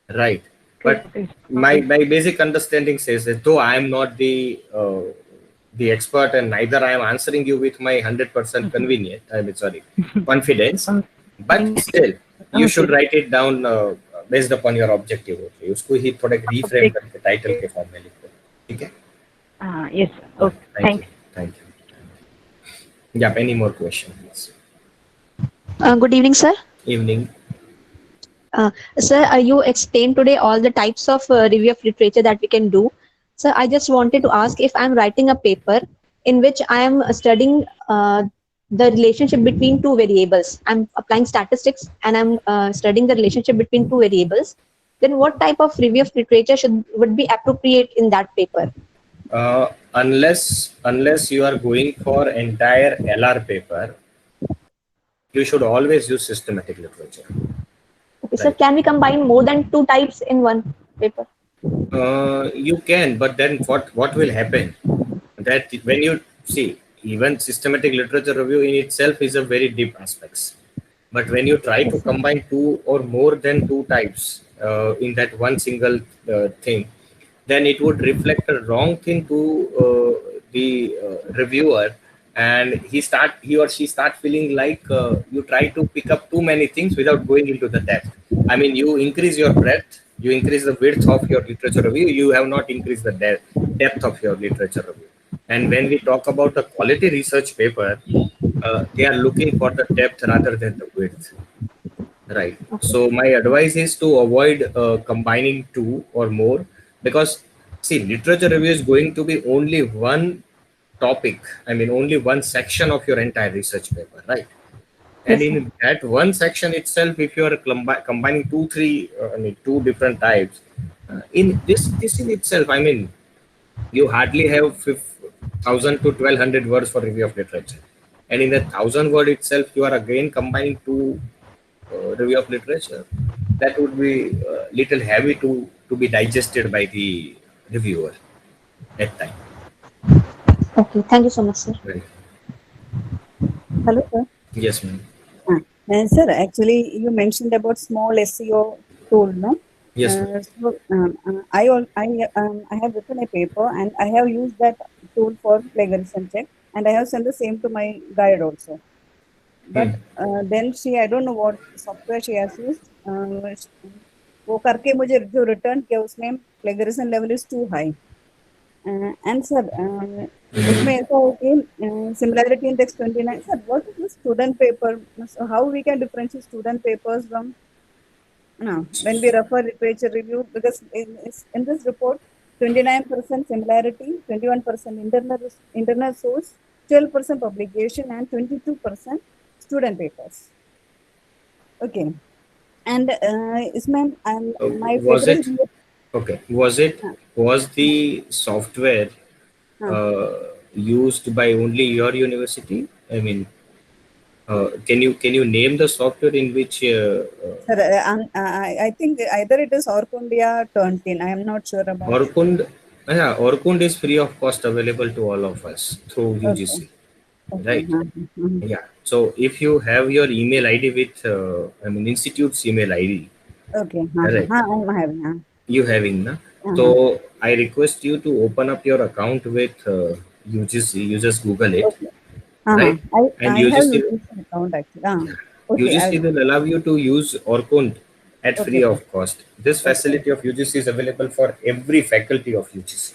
right? But my basic understanding says that though I am not the expert, and neither I am answering you with my 100% confidence, but still you should write it down based upon your objective. Okay, उसको ही थोड़ा reframe करके title के form में लिखो, ठीक है? Yes, okay, thank you. Yeah, any more questions? Good evening, sir. Evening. Sir, you explained today all the types of review of literature that we can do. Sir, I just wanted to ask, if I'm writing a paper in which I am studying the relationship between two variables, I'm applying statistics and I'm studying the relationship between two variables, then what type of review of literature would be appropriate in that paper? Unless you are going for entire LR paper, you should always use systematic literature. Okay, sir, can we combine more than two types in one paper? You can, but then what will happen? That when you see, even systematic literature review in itself is a very deep aspects. But when you try to combine two or more than two types in that one single thing, then it would reflect a wrong thing to the reviewer, and he or she start feeling like you try to pick up too many things without going into the depth. I mean, you increase your breadth, you increase the width of your literature review, you have not increased the depth of your literature review. And when we talk about a quality research paper, they are looking for the depth rather than the width, Right. So my advice is to avoid combining two or more, because see, literature review is going to be only one topic. I mean, only one section of your entire research paper, right? And Yes, sir. in that one section itself, if you are combining two, three, I mean, two different types, in this in itself, I mean, you hardly have 1,000 to 1,200 words for review of literature, and in that 1,000 word itself, you are again combining two review of literature. That would be little heavy to be digested by the reviewer at time. Okay, thank you so much, sir. Right. Hello, sir. Yes, ma'am. Sir, actually, you mentioned about small SEO tool, no? Yes, ma'am. I have written a paper and I have used that tool for plagiarism check, and I have sent the same to my guide also. But then I don't know what software she has used. वो करके मुझे जो return किया उसमें plagiarism level is too high. And sir, उसमें ऐसा हो कि similarity index 29. Sir, what is the student paper? So how we can differentiate student papers from when we refer literature review? Because in this report, 29% similarity, 21% internal source, 12% publication, and 22% student papers. Okay, and इसमें my Was it favorite. okay? Was the software used by only your university? I mean, can you name the software in which? Sir, I think either it is Orkundia Turnitin. I am not sure about. Orkund, yeah, Orkund is free of cost, available to all of us through UGC, right? Yeah. So if you have your email ID with, I mean, institute's email ID. Okay. Correct. I'm having. You having, na? So I request you to open up your account with UGC. You just Google it, right? And I have UGC, used an account actually. Okay, UGC will allow you to use Orkund at free of cost. This facility of UGC is available for every faculty of UGC.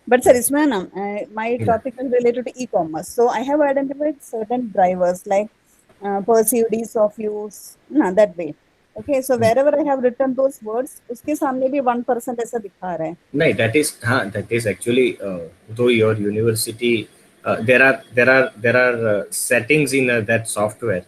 But sir, Isman, my topic is related to e-commerce. So I have identified certain drivers like perceived ease of use, that way. Okay, so wherever I have written those words, उसके सामने भी 1% ऐसा दिखा रहा है. No, that is actually though your university there are settings in that software,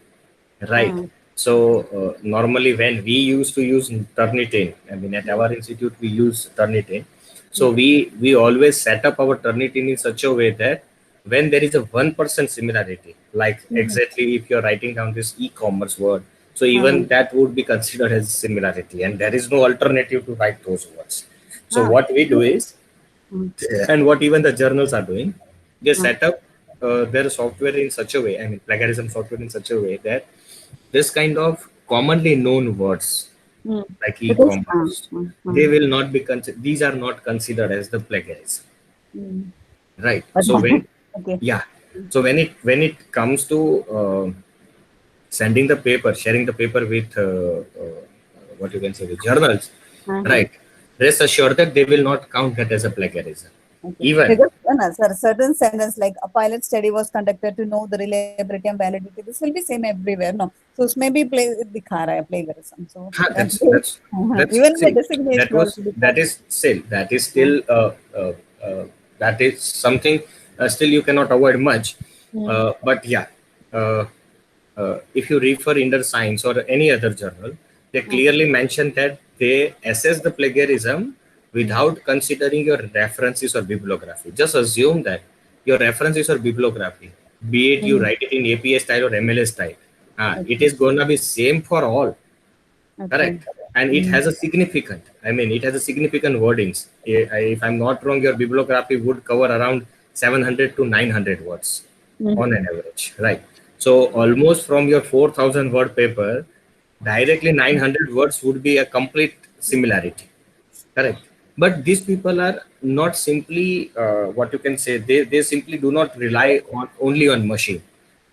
right? So normally when we used to use Turnitin, I mean at our institute we use Turnitin. So we always set up our Turnitin in such a way that when there is a 1% similarity, like exactly if you're writing down this e-commerce word, so even that would be considered as similarity, and there is no alternative to write those words. So what we do is, and what even the journals are doing, they set up their software in such a way, I mean plagiarism software in such a way that this kind of commonly known words like e-commerce, they will not be considered. These are not considered as the plagiarism, right? So when so when it comes to sending the paper, sharing the paper with what you can say, the journals, right? Rest assured that they will not count that as a plagiarism. Even because, sir, certain sentence like a pilot study was conducted to know the reliability and validity. This will be same everywhere, no? So it may be दिखा रहा है plagiarism. So that's even the designation that is still that is something still you cannot avoid much. But yeah. If you refer Inner Science or any other journal, they clearly mention that they assess the plagiarism without considering your references or bibliography. Just assume that your references or bibliography, be it you write it in APA style or MLA style, it is going to be same for all, correct? And it has a significant, I mean, it has a significant wordings. If I'm not wrong, your bibliography would cover around 700 to 900 words on an average, right? So almost from your 4,000 word paper, directly 900 words would be a complete similarity, correct? But these people are not simply what you can say, they simply do not rely on only on machine,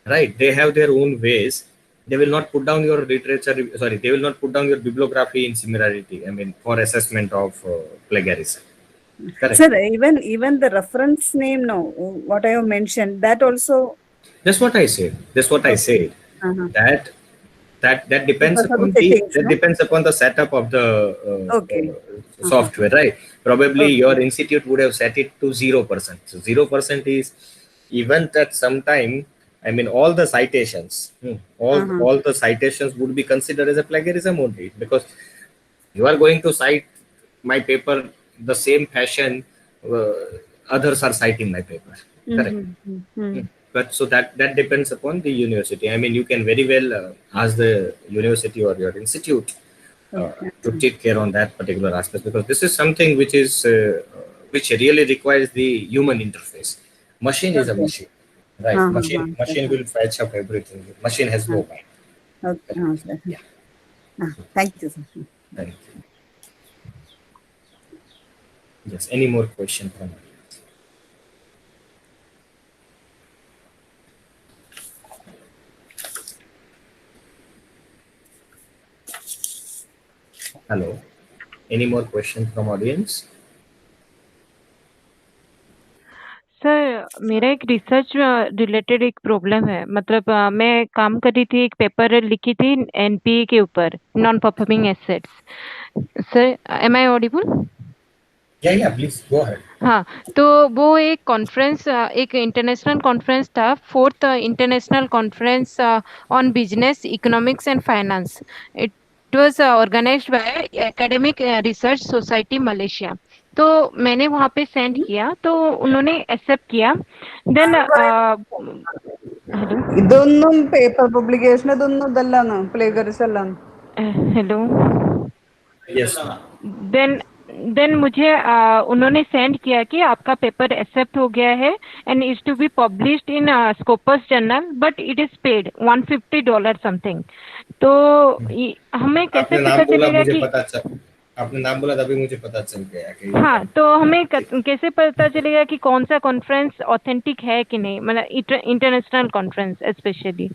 right? They have their own ways. They will not put down your literature, they will not put down your bibliography in similarity, I mean, for assessment of plagiarism. Correct. Sir, even the reference name, no, what I have mentioned, that also. That's what I said. That that depends Because of upon the settings, that no? depends upon the setup of the Okay. software, right? Probably Okay. your institute would have set it to 0%. So 0% is even that sometime. I mean, all the citations, all the citations would be considered as a plagiarism only, because you are going to cite my paper the same fashion uh, others are citing my paper, correct? But so that depends upon the university. I mean, you can very well ask the university or your institute to take care on that particular aspect, because this is something which really requires the human interface. Machine is a Okay. machine, right? Machine will fetch up everything. Machine has no mind. Okay. Sir. Yeah. Thank you, sir. Thank you. Yes. Any more question from audience? Hello. Any more question from audience? Sir मेरा एक research related एक problem है, मतलब मैं काम कर रही थी, एक पेपर लिखी थी एनपीए के ऊपर, non performing assets. Sir am I audible? Yeah, please go ahead. हाँ, तो वो एक कॉन्फ्रेंस, एक इंटरनेशनल कॉन्फ्रेंस था, 4th international conference on business, economics and finance. It was organised by academic research society Malaysia. तो मैंने वहाँ पे सेंड किया, तो उन्होंने एक्सेप्ट किया। देन हेलो ഇതൊന്നും പേപ്പർ പബ്ലിക്കേഷൻ ഇതൊന്നും ഇതല്ലാന്ന് പ്ലേഗറിസം അല്ലാന്ന്. Hello Yes. देन मुझे उन्होंने सेंड किया कि आपका पेपर एक्सेप्ट हो गया है and is to be published in Scopus journal, but it is paid $150 something. तो हमें कैसे आपने नाम पता बोला, चलेगा मुझे कि पता चल, आपने नाम बोला तभी मुझे पता चल गया कि हाँ, तो हमें कैसे पता चलेगा कि कौन सा कॉन्फ्रेंस ऑथेंटिक है कि नहीं, मतलब इंटरनेशनल कॉन्फ्रेंस स्पेशली?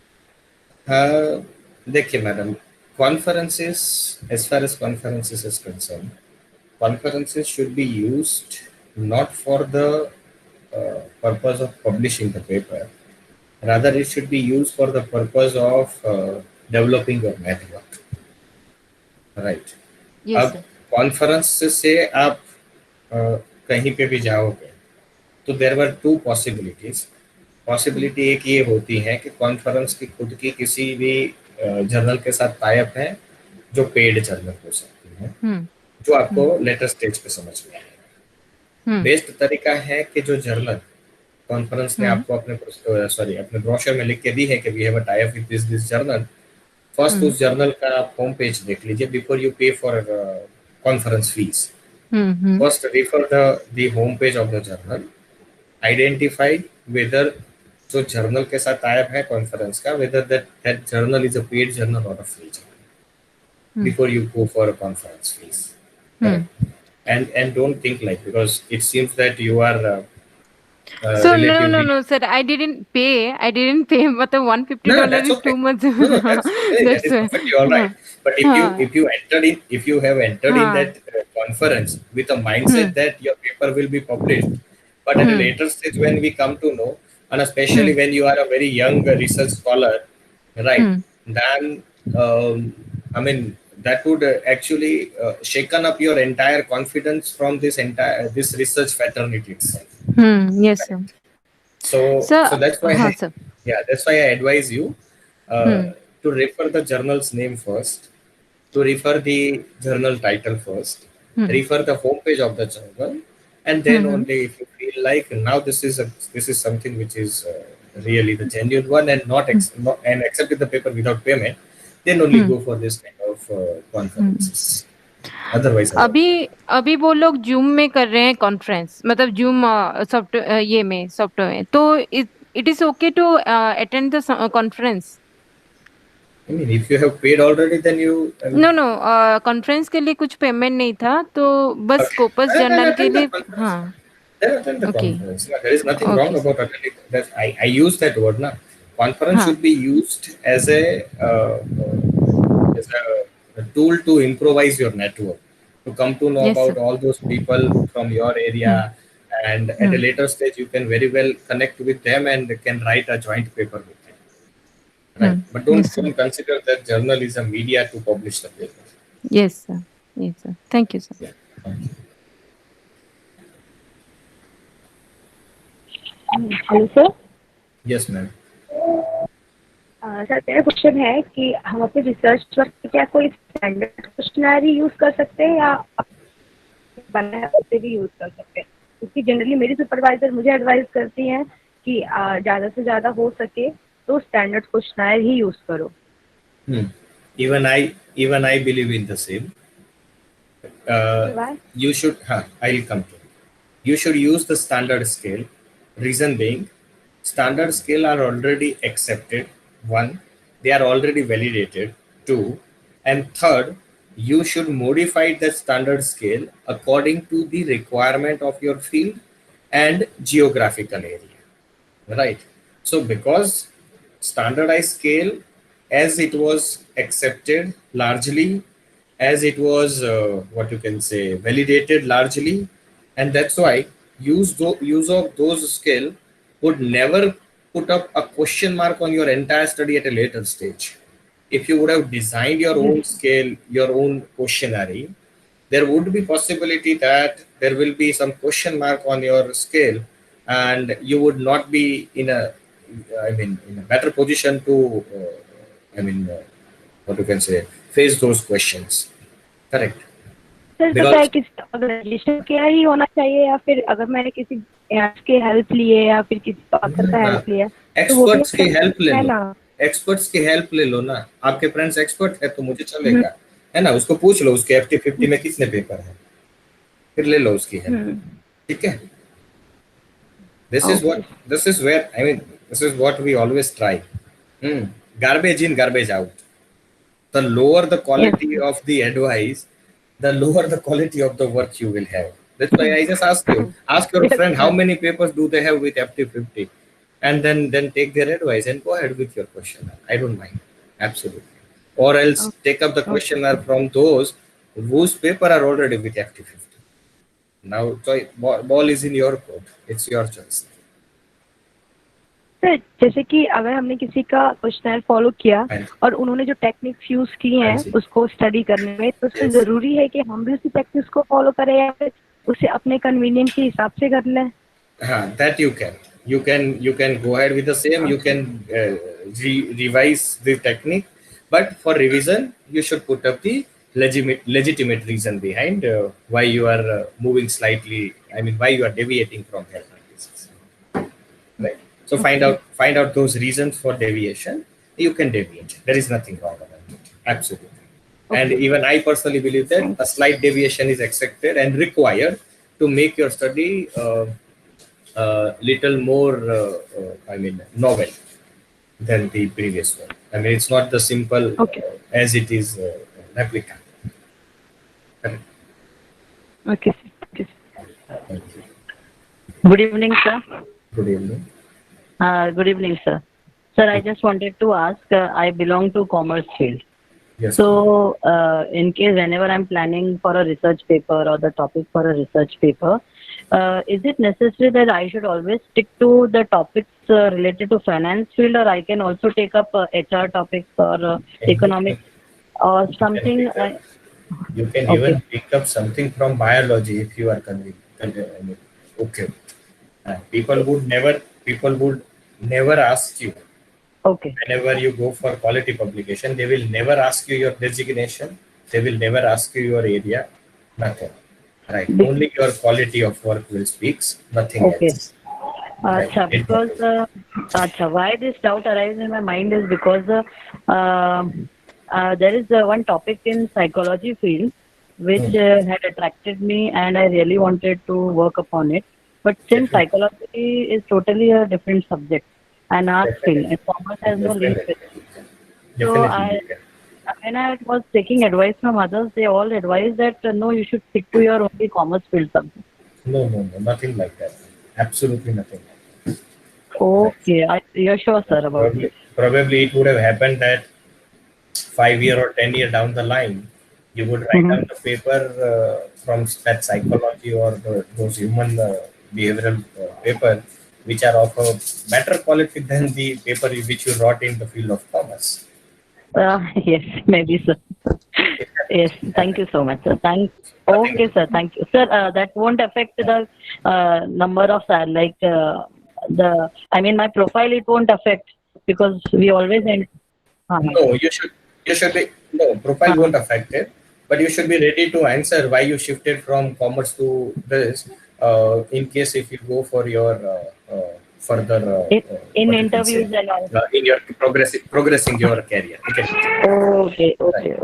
देखिए madam, conferences, as far as conferences is concerned, conferences should be used not for the purpose of publishing the paper, rather it should be used for the purpose of developing your network, right? अब conference से आप कहीं पे भी जाओगे तो there were two possibilities. Possibility एक ये होती है कि कॉन्फ्रेंस की खुद की किसी भी जर्नल के साथ टाइप है जो पेड जर्नल हो सकती है, जो आपको लेटर स्टेज पे समझ में आएगा। बेस्ट तरीका है कि जो जर्नल कॉन्फ्रेंस ने आपको अपने ब्रोशर में लिख के दी है कि we have a type with this journal, first उस जर्नल का आप होम पेज देख लीजिए before you pay for conference fees. First refer the home page of the journal, identify whether जो journal के साथ टाइप है conference का, whether that journal is a paid journal or a free journal before you go for a conference fees. And don't think like, because it seems that you are so no sir, I didn't pay, but $150 is too much. That is perfectly all right. But if you have entered in that conference with a mindset that your paper will be published, but at a later stage when we come to know, and especially when you are a very young research scholar, right, then I mean that would actually shaken up your entire confidence from this research fraternity itself. Yes, sir. So that's why that's why I advise you to refer the journal's name first, to refer the journal title first, refer the homepage of the journal, and then only if you feel like now this is something which is really the genuine one and not accepted the paper without payment, then only go for this kind of conferences. Otherwise अभी वो लोग zoom में कर रहे हैं conference, मतलब zoom software में, तो it is okay to attend the conference? I mean, if you have paid already, then you no conference के लिए कुछ पेमेंट नहीं था, तो बस स्कोपस जर्नल के लिए। हाँ, attend the conference. There is nothing wrong about attending that. I use that word now. Conference should be used as a tool to improvise your network, to come to know about all those people from your area, and at a later stage you can very well connect with them and can write a joint paper with them, right? But don't, Yes, sir. don't consider that journal is a media to publish the paper. Yes, sir. Yes, sir. Thank you, sir. Yeah. Thank you. Hello sir. Yes, ma'am. Sir मेरा question है कि हम अपने research work क्या कोई standard questionnaire use कर सकते हैं या बनाया उसे भी यूज कर सकते हैं? क्योंकि जनरली मेरी सुपरवाइजर मुझे एडवाइस करती हैं कि ज़्यादा से ज़्यादा हो सके तो स्टैंडर्ड क्वेश्चनरी ही यूज करो। Even I believe in the same. Why? You should. I'll come to it. You should use the standard scale. Reason being, standard scale are already accepted. One, they are already validated. Two, and third, you should modify the standard scale according to the requirement of your field and geographical area. Right. So because standardized scale, as it was accepted largely, as it was what you can say validated largely, and that's why use of those scale would never put up a question mark on your entire study at a later stage. If you would have designed your own scale, your own questionnaire, there would be possibility that there will be some question mark on your scale, and you would not be in a in a better position to what you can say face those questions. Correct. Sir पता है किस organisation क्या ही होना चाहिए या फिर अगर मैंने किसी के हेल्प लिए या फिर किसी ऑथर का हेल्प लिया एक्सपर्ट्स की हेल्प ले लो, एक्सपर्ट्स की हेल्प ले लो ना। आपके फ्रेंड्स एक्सपर्ट है तो मुझे चलेगा, है ना? उसको पूछ लो उसके FT50 में कितने पेपर है, फिर ले लो उसकी हेल्प। ठीक है? This is where this is what we always try. Garbage in, garbage out. The lower the quality of the advice, the lower the quality of the work you will have. That's why I just ask your friend how many papers do they have with FT50, and then take their advice and go ahead with your questionnaire. I don't mind, absolutely. Or else take up the questionnaire from those whose paper are already with FT50. Now, ball is in your court. It's your choice. Sir जैसे कि अगर हमने किसी का questionnaire follow किया और उन्होंने जो टेक्निक्स यूज की हैं उसको स्टडी करने में, तो उसमें जरूरी है कि हम भी उसी टेक्निक्स को फॉलो करें या फिर उसे अपने कन्वीनियंट के हिसाब से कर लें? हाँ, that you can go ahead with the same. You can revise the technique, but for revision you should put up the legitimate reason behind why you are moving slightly. Why you are deviating from health practices. Right. So find out those reasons for deviation. You can deviate. There is nothing wrong about it. Absolutely. Okay. And even I personally believe that a slight deviation is expected and required to make your study little more novel than the previous one. It's not the simple as it is replica. Correct. Okay. Thank you. Good evening, sir. Good evening. Good evening, sir. Sir, I just wanted to ask, I belong to commerce field. Yes. So, in case whenever I'm planning for a research paper or the topic for a research paper, is it necessary that I should always stick to the topics related to finance field, or I can also take up HR topics or economics or something? You can even pick up something from biology if you are okay. People would never ask you. Okay. Whenever you go for quality publication, they will never ask you your designation. They will never ask you your area. Nothing. Right. Only your quality of work will speak. Nothing else. Right. Because why this doubt arises in my mind is because there is one topic in psychology field which had attracted me and I really wanted to work upon it. But since psychology is totally a different subject, and art field, and commerce has no link with it. So when I was taking advice from others, they all advised that no, you should stick to your only commerce field subject. No, nothing like that. Absolutely nothing like that. Okay, you're sure, sir, about it? Probably it would have happened that 5 years or 10 years down the line, you would write down the paper from that psychology or those human behavioral paper, which are of a better quality than the paper which you wrote in the field of commerce. Yes, maybe, sir. Yes, thank you so much, sir. Okay, sir. Thank you, sir. That won't affect the number of my profile. It won't affect because we always end. No, you should be, no, profile won't affect it, but you should be ready to answer why you shifted from commerce to this, in case if you go for your further In what you can interviews say, and all. in your progressing your career. Okay. Okay.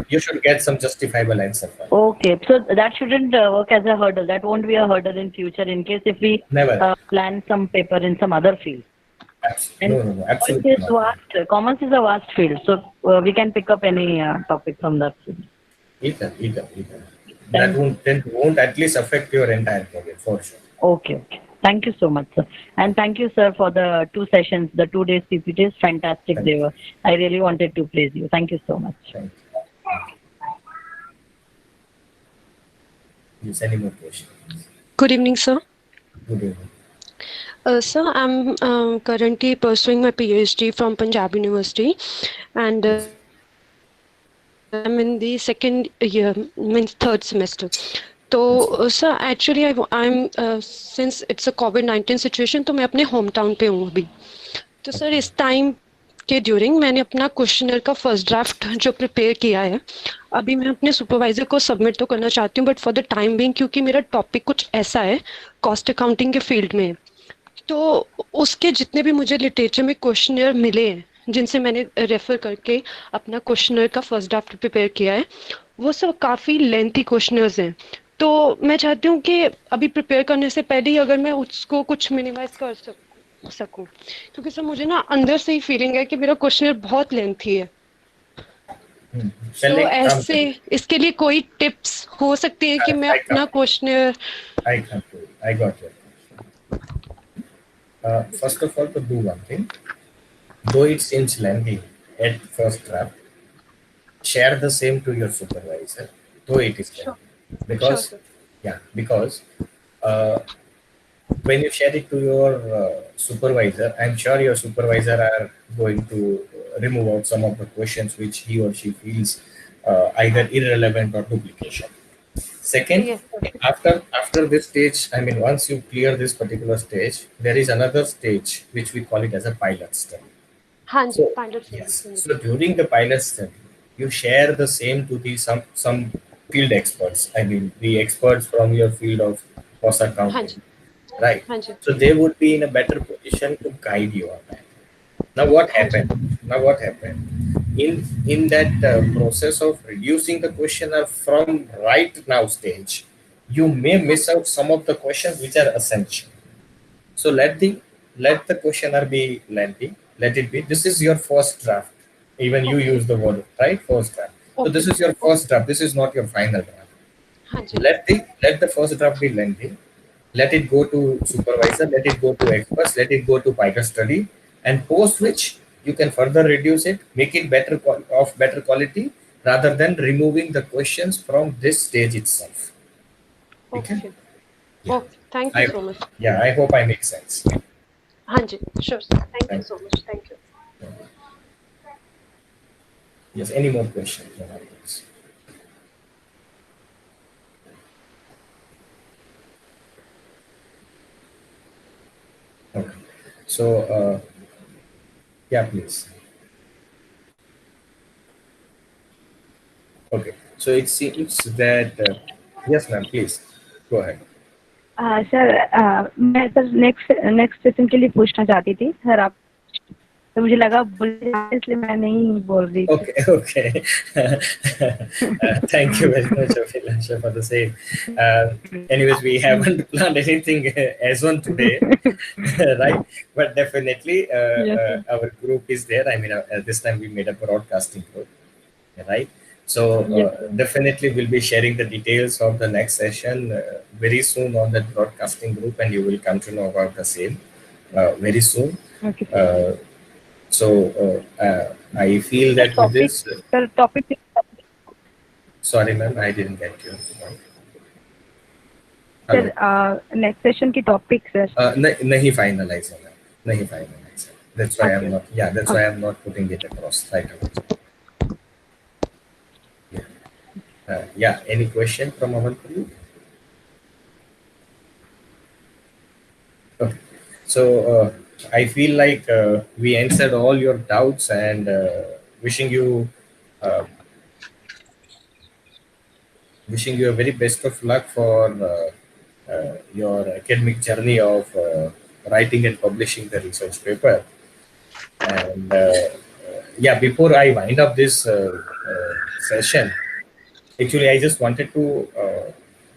You should get some justifiable answer for it. Okay, so that shouldn't work as a hurdle. That won't be a hurdle in future in case if we Never. plan some paper in some other field. No, absolutely It is not. vast. Commerce is a vast field, so we can pick up any topic from that field. Either. That won't at least affect your entire career for sure. Okay. Thank you so much, sir. And thank you, sir, for the 2 sessions, the 2 days PPTs. Fantastic Thank they were. I really wanted to praise you. Thank you so much. Thank you. Yes, any more questions? Good evening, sir. Good evening. Sir, I'm currently pursuing my PhD from Punjab University, and I'm in the second year, means third semester. So, sir, actually, I'm since it's a COVID-19 situation, तो मैं अपने home town पे हूँ अभी. तो sir इस time के during मैंने अपना क्वेश्चनर का फर्स्ट ड्राफ्ट जो प्रिपेयर किया है, अभी मैं अपने सुपरवाइजर को सबमिट तो करना चाहती हूँ, but for the time being क्योंकि मेरा टॉपिक कुछ ऐसा है कॉस्ट अकाउंटिंग के फील्ड में, तो उसके जितने भी मुझे लिटरेचर में क्वेश्चनर मिले हैं जिनसे मैंने रेफर करके अपना क्वेश्चनर का फर्स्ट ड्राफ्ट प्रिपेयर किया है, वो सब काफ़ी लेंथी क्वेश्चनर्स हैं. तो मैं चाहती हूँ कि अभी प्रिपेयर करने से पहले ही अगर मैं उसको कुछ मिनिमाइज कर सकूँ, क्योंकि सर मुझे ना अंदर से ही फीलिंग है कि मेरा क्वेश्चनर बहुत लेंथी है. तो ऐसे इसके लिए कोई टिप्स हो सकती है कि मैं अपना questionnaire I got it. First of all, to do one thing, though it seems lengthy at first draft, share the same to your supervisor, though it is lengthy. Because when you share it to your supervisor, I'm sure your supervisor are going to remove out some of the questions which he or she feels either irrelevant or duplication. Second, Yes, after this stage, I mean, once you clear this particular stage, there is another stage which we call it as a pilot study. Yes. So during the pilot study, you share the same to the some field experts. I mean, the experts from your field of cost accounting, right? So they would be in a better position to guide you on that. Now what happened? In that process of reducing the questionnaire from right now stage, you may miss out some of the questions which are essential. So let the questionnaire be lengthy. Let it be. This is your first draft. Even you use the word, right? First draft. So this is your first draft. This is not your final draft. Let the first draft be lengthy. Let it go to supervisor. Let it go to experts. Let it go to pilot study. And post which you can further reduce it, make it better quality, rather than removing the questions from this stage itself. Okay. Yeah. Okay. Thank you so much. Yeah, I hope I make sense. Sure, sir. Thank you so much. Thank you. Yes, any more questions? Okay. So, yeah, please. Okay. So it seems that yes, ma'am. Please go ahead. Sir मैं sir next session के लिए पूछना चाहती थी sir. आप तो मुझे लगा इसलिए मैं नहीं बोल रही थी. Okay. Thank you very much, Abhilasha, for the same. Anyways, we haven't planned anything as on today, right? But definitely, our group is there. I mean, this time we made a broadcasting group, right? So definitely we'll be sharing the details of the next session very soon on that broadcasting group, and you will come to know about the same very soon. Okay. So I feel that with this. Topic. Sorry, ma'am, I didn't get you. Sir next session की topic sir नहीं finalize है, नहीं finalize है. That's why I'm Okay. not. Yeah, that's why I'm not putting it across right away. Yeah. Yeah. Any question from our group? Okay. So I feel like we answered all your doubts, and wishing you uh, a very best of luck for your academic journey of writing and publishing the research paper. And yeah, before I wind up this session, actually, I just wanted to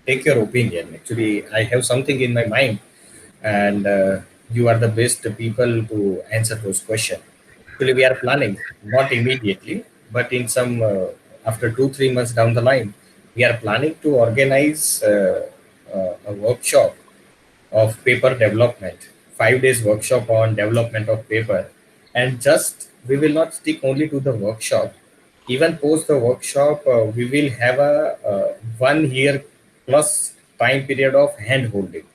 take your opinion. Actually, I have something in my mind, and you are the best people to answer those questions. Actually, we are planning, not immediately, but in some after 2-3 months down the line, we are planning to organize a workshop of paper development, 5 days workshop on development of paper. And just we will not stick only to the workshop. Even post the workshop, we will have a 1 year plus time period of hand holding.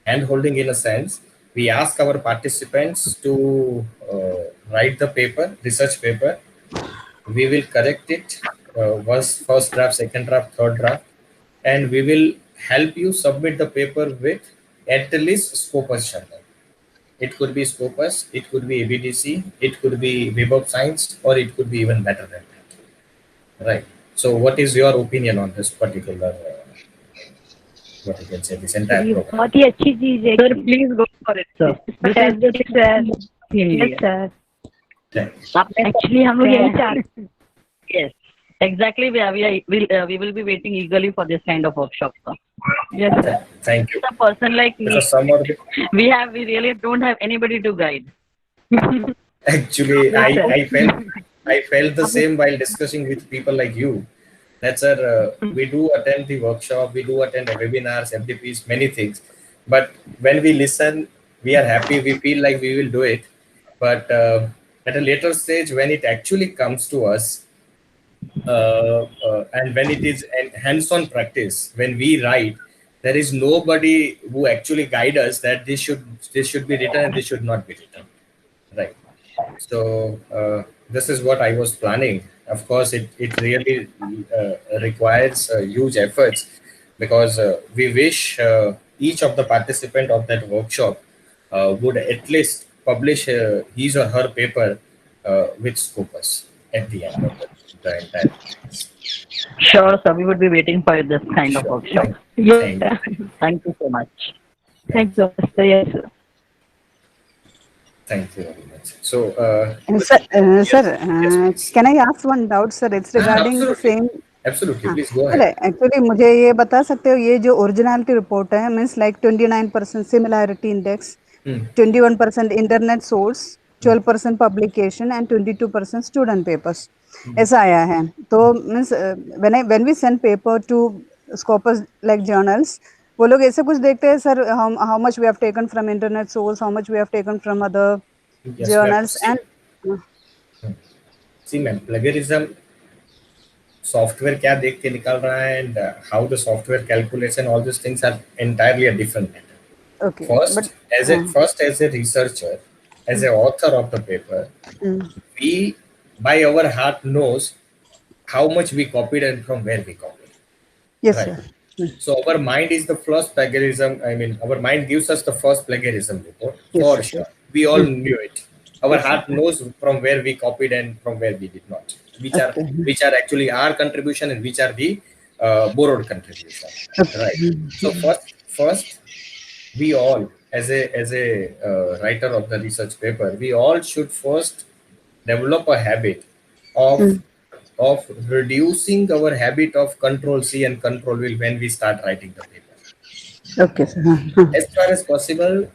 Hand holding in a sense, we ask our participants to write the paper, research paper. We will correct it, first draft, second draft, third draft, and we will help you submit the paper with at least Scopus journal. It could be Scopus, it could be ABDC, it could be Web of Science, or it could be even better than that. Right. So, what is your opinion on this particular? What you can say, this entire ये program? बहुत ही अच्छी चीज है Sir, please go for it, sir. This is the sir India. Yes sir आपने actually हम लोग यही चाहते Yes, exactly. We will be waiting eagerly for this kind of workshop, sir. Yes sir Thank you. A person like me, Because some of the, we really don't have anybody to guide. actually, I felt the same while discussing with people like you. That's we do attend the workshop, we do attend webinars, FDPs, many things. But when we listen, we are happy, we feel like we will do it. But at a later stage, when it actually comes to us, and when it is a hands-on practice, when we write, there is nobody who actually guide us that this should be written and this should not be written. Right. So this is what I was planning. Of course, it really requires huge efforts, because we wish each of the participant of that workshop would at least publish his or her paper with Scopus at the end of the entire. Sure, sir. We would be waiting for this kind of workshop. Thank you. Thank you so much. Thank you sir yes sir Thank you very much. So, can I ask one doubt, sir? It's regarding the absolutely. same. Absolutely, please go ahead. Actually मुझे ये बता सकते हो, ये जो originality report है, means like 29% similarity index, 21% internet source, 12% publication and 22% student papers, ऐसा आया है. तो means when we send paper to Scopus like journals, वो लोग ऐसे कुछ देखते हैं sir, how much we have taken from internet source, how much we have taken from other Yes, journals ma'am. And See, ma'am, plagiarism software क्या देख के निकाल रहा है, and how the software calculation, all these things are entirely a different matter. Okay First, as a researcher, as a author of the paper, we by our heart knows how much we copied and from where we copied. Yes Right. Sir. So our mind is the first plagiarism. I mean, our mind gives us the first plagiarism report for sure. We all knew it. Our heart knows from where we copied and from where we did not. Which are actually our contribution and which are the borrowed contribution. Right. So first, we all as a writer of the research paper, we all should first develop a habit of reducing our habit of control C and control V when we start writing the paper. Okay sir. As far as possible,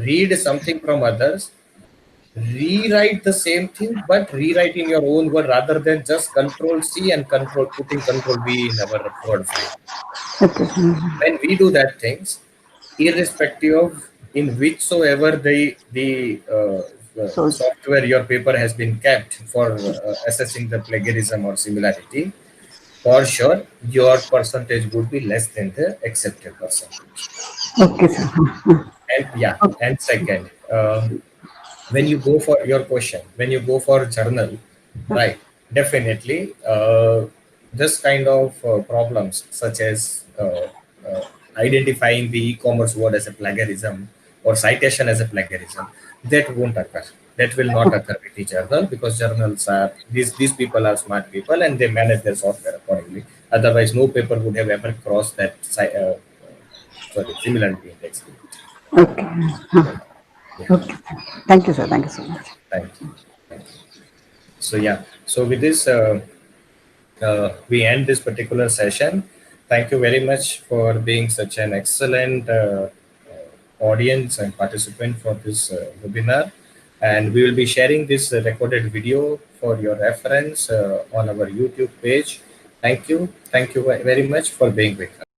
read something from others, rewrite the same thing, but rewrite in your own word rather than just control C and putting control V in our word file. When we do that things, irrespective of in whichsoever the software your paper has been kept for assessing the plagiarism or similarity, for sure your percentage would be less than the accepted percentage. Okay, sir. And yeah, and second, when you go for your question, when you go for journal, right, definitely this kind of problems such as identifying the e-commerce word as a plagiarism or citation as a plagiarism, that won't occur. That will not occur with the journal, because journals are, these people are smart people and they manage their software accordingly. Otherwise, no paper would have ever crossed that similarity index. Okay. Okay. Thank you, sir. Thank you so much. Thank you. So yeah, so with this, we end this particular session. Thank you very much for being such an excellent audience and participant for this webinar. And we will be sharing this recorded video for your reference on our YouTube page. Thank you. Thank you very much for being with us.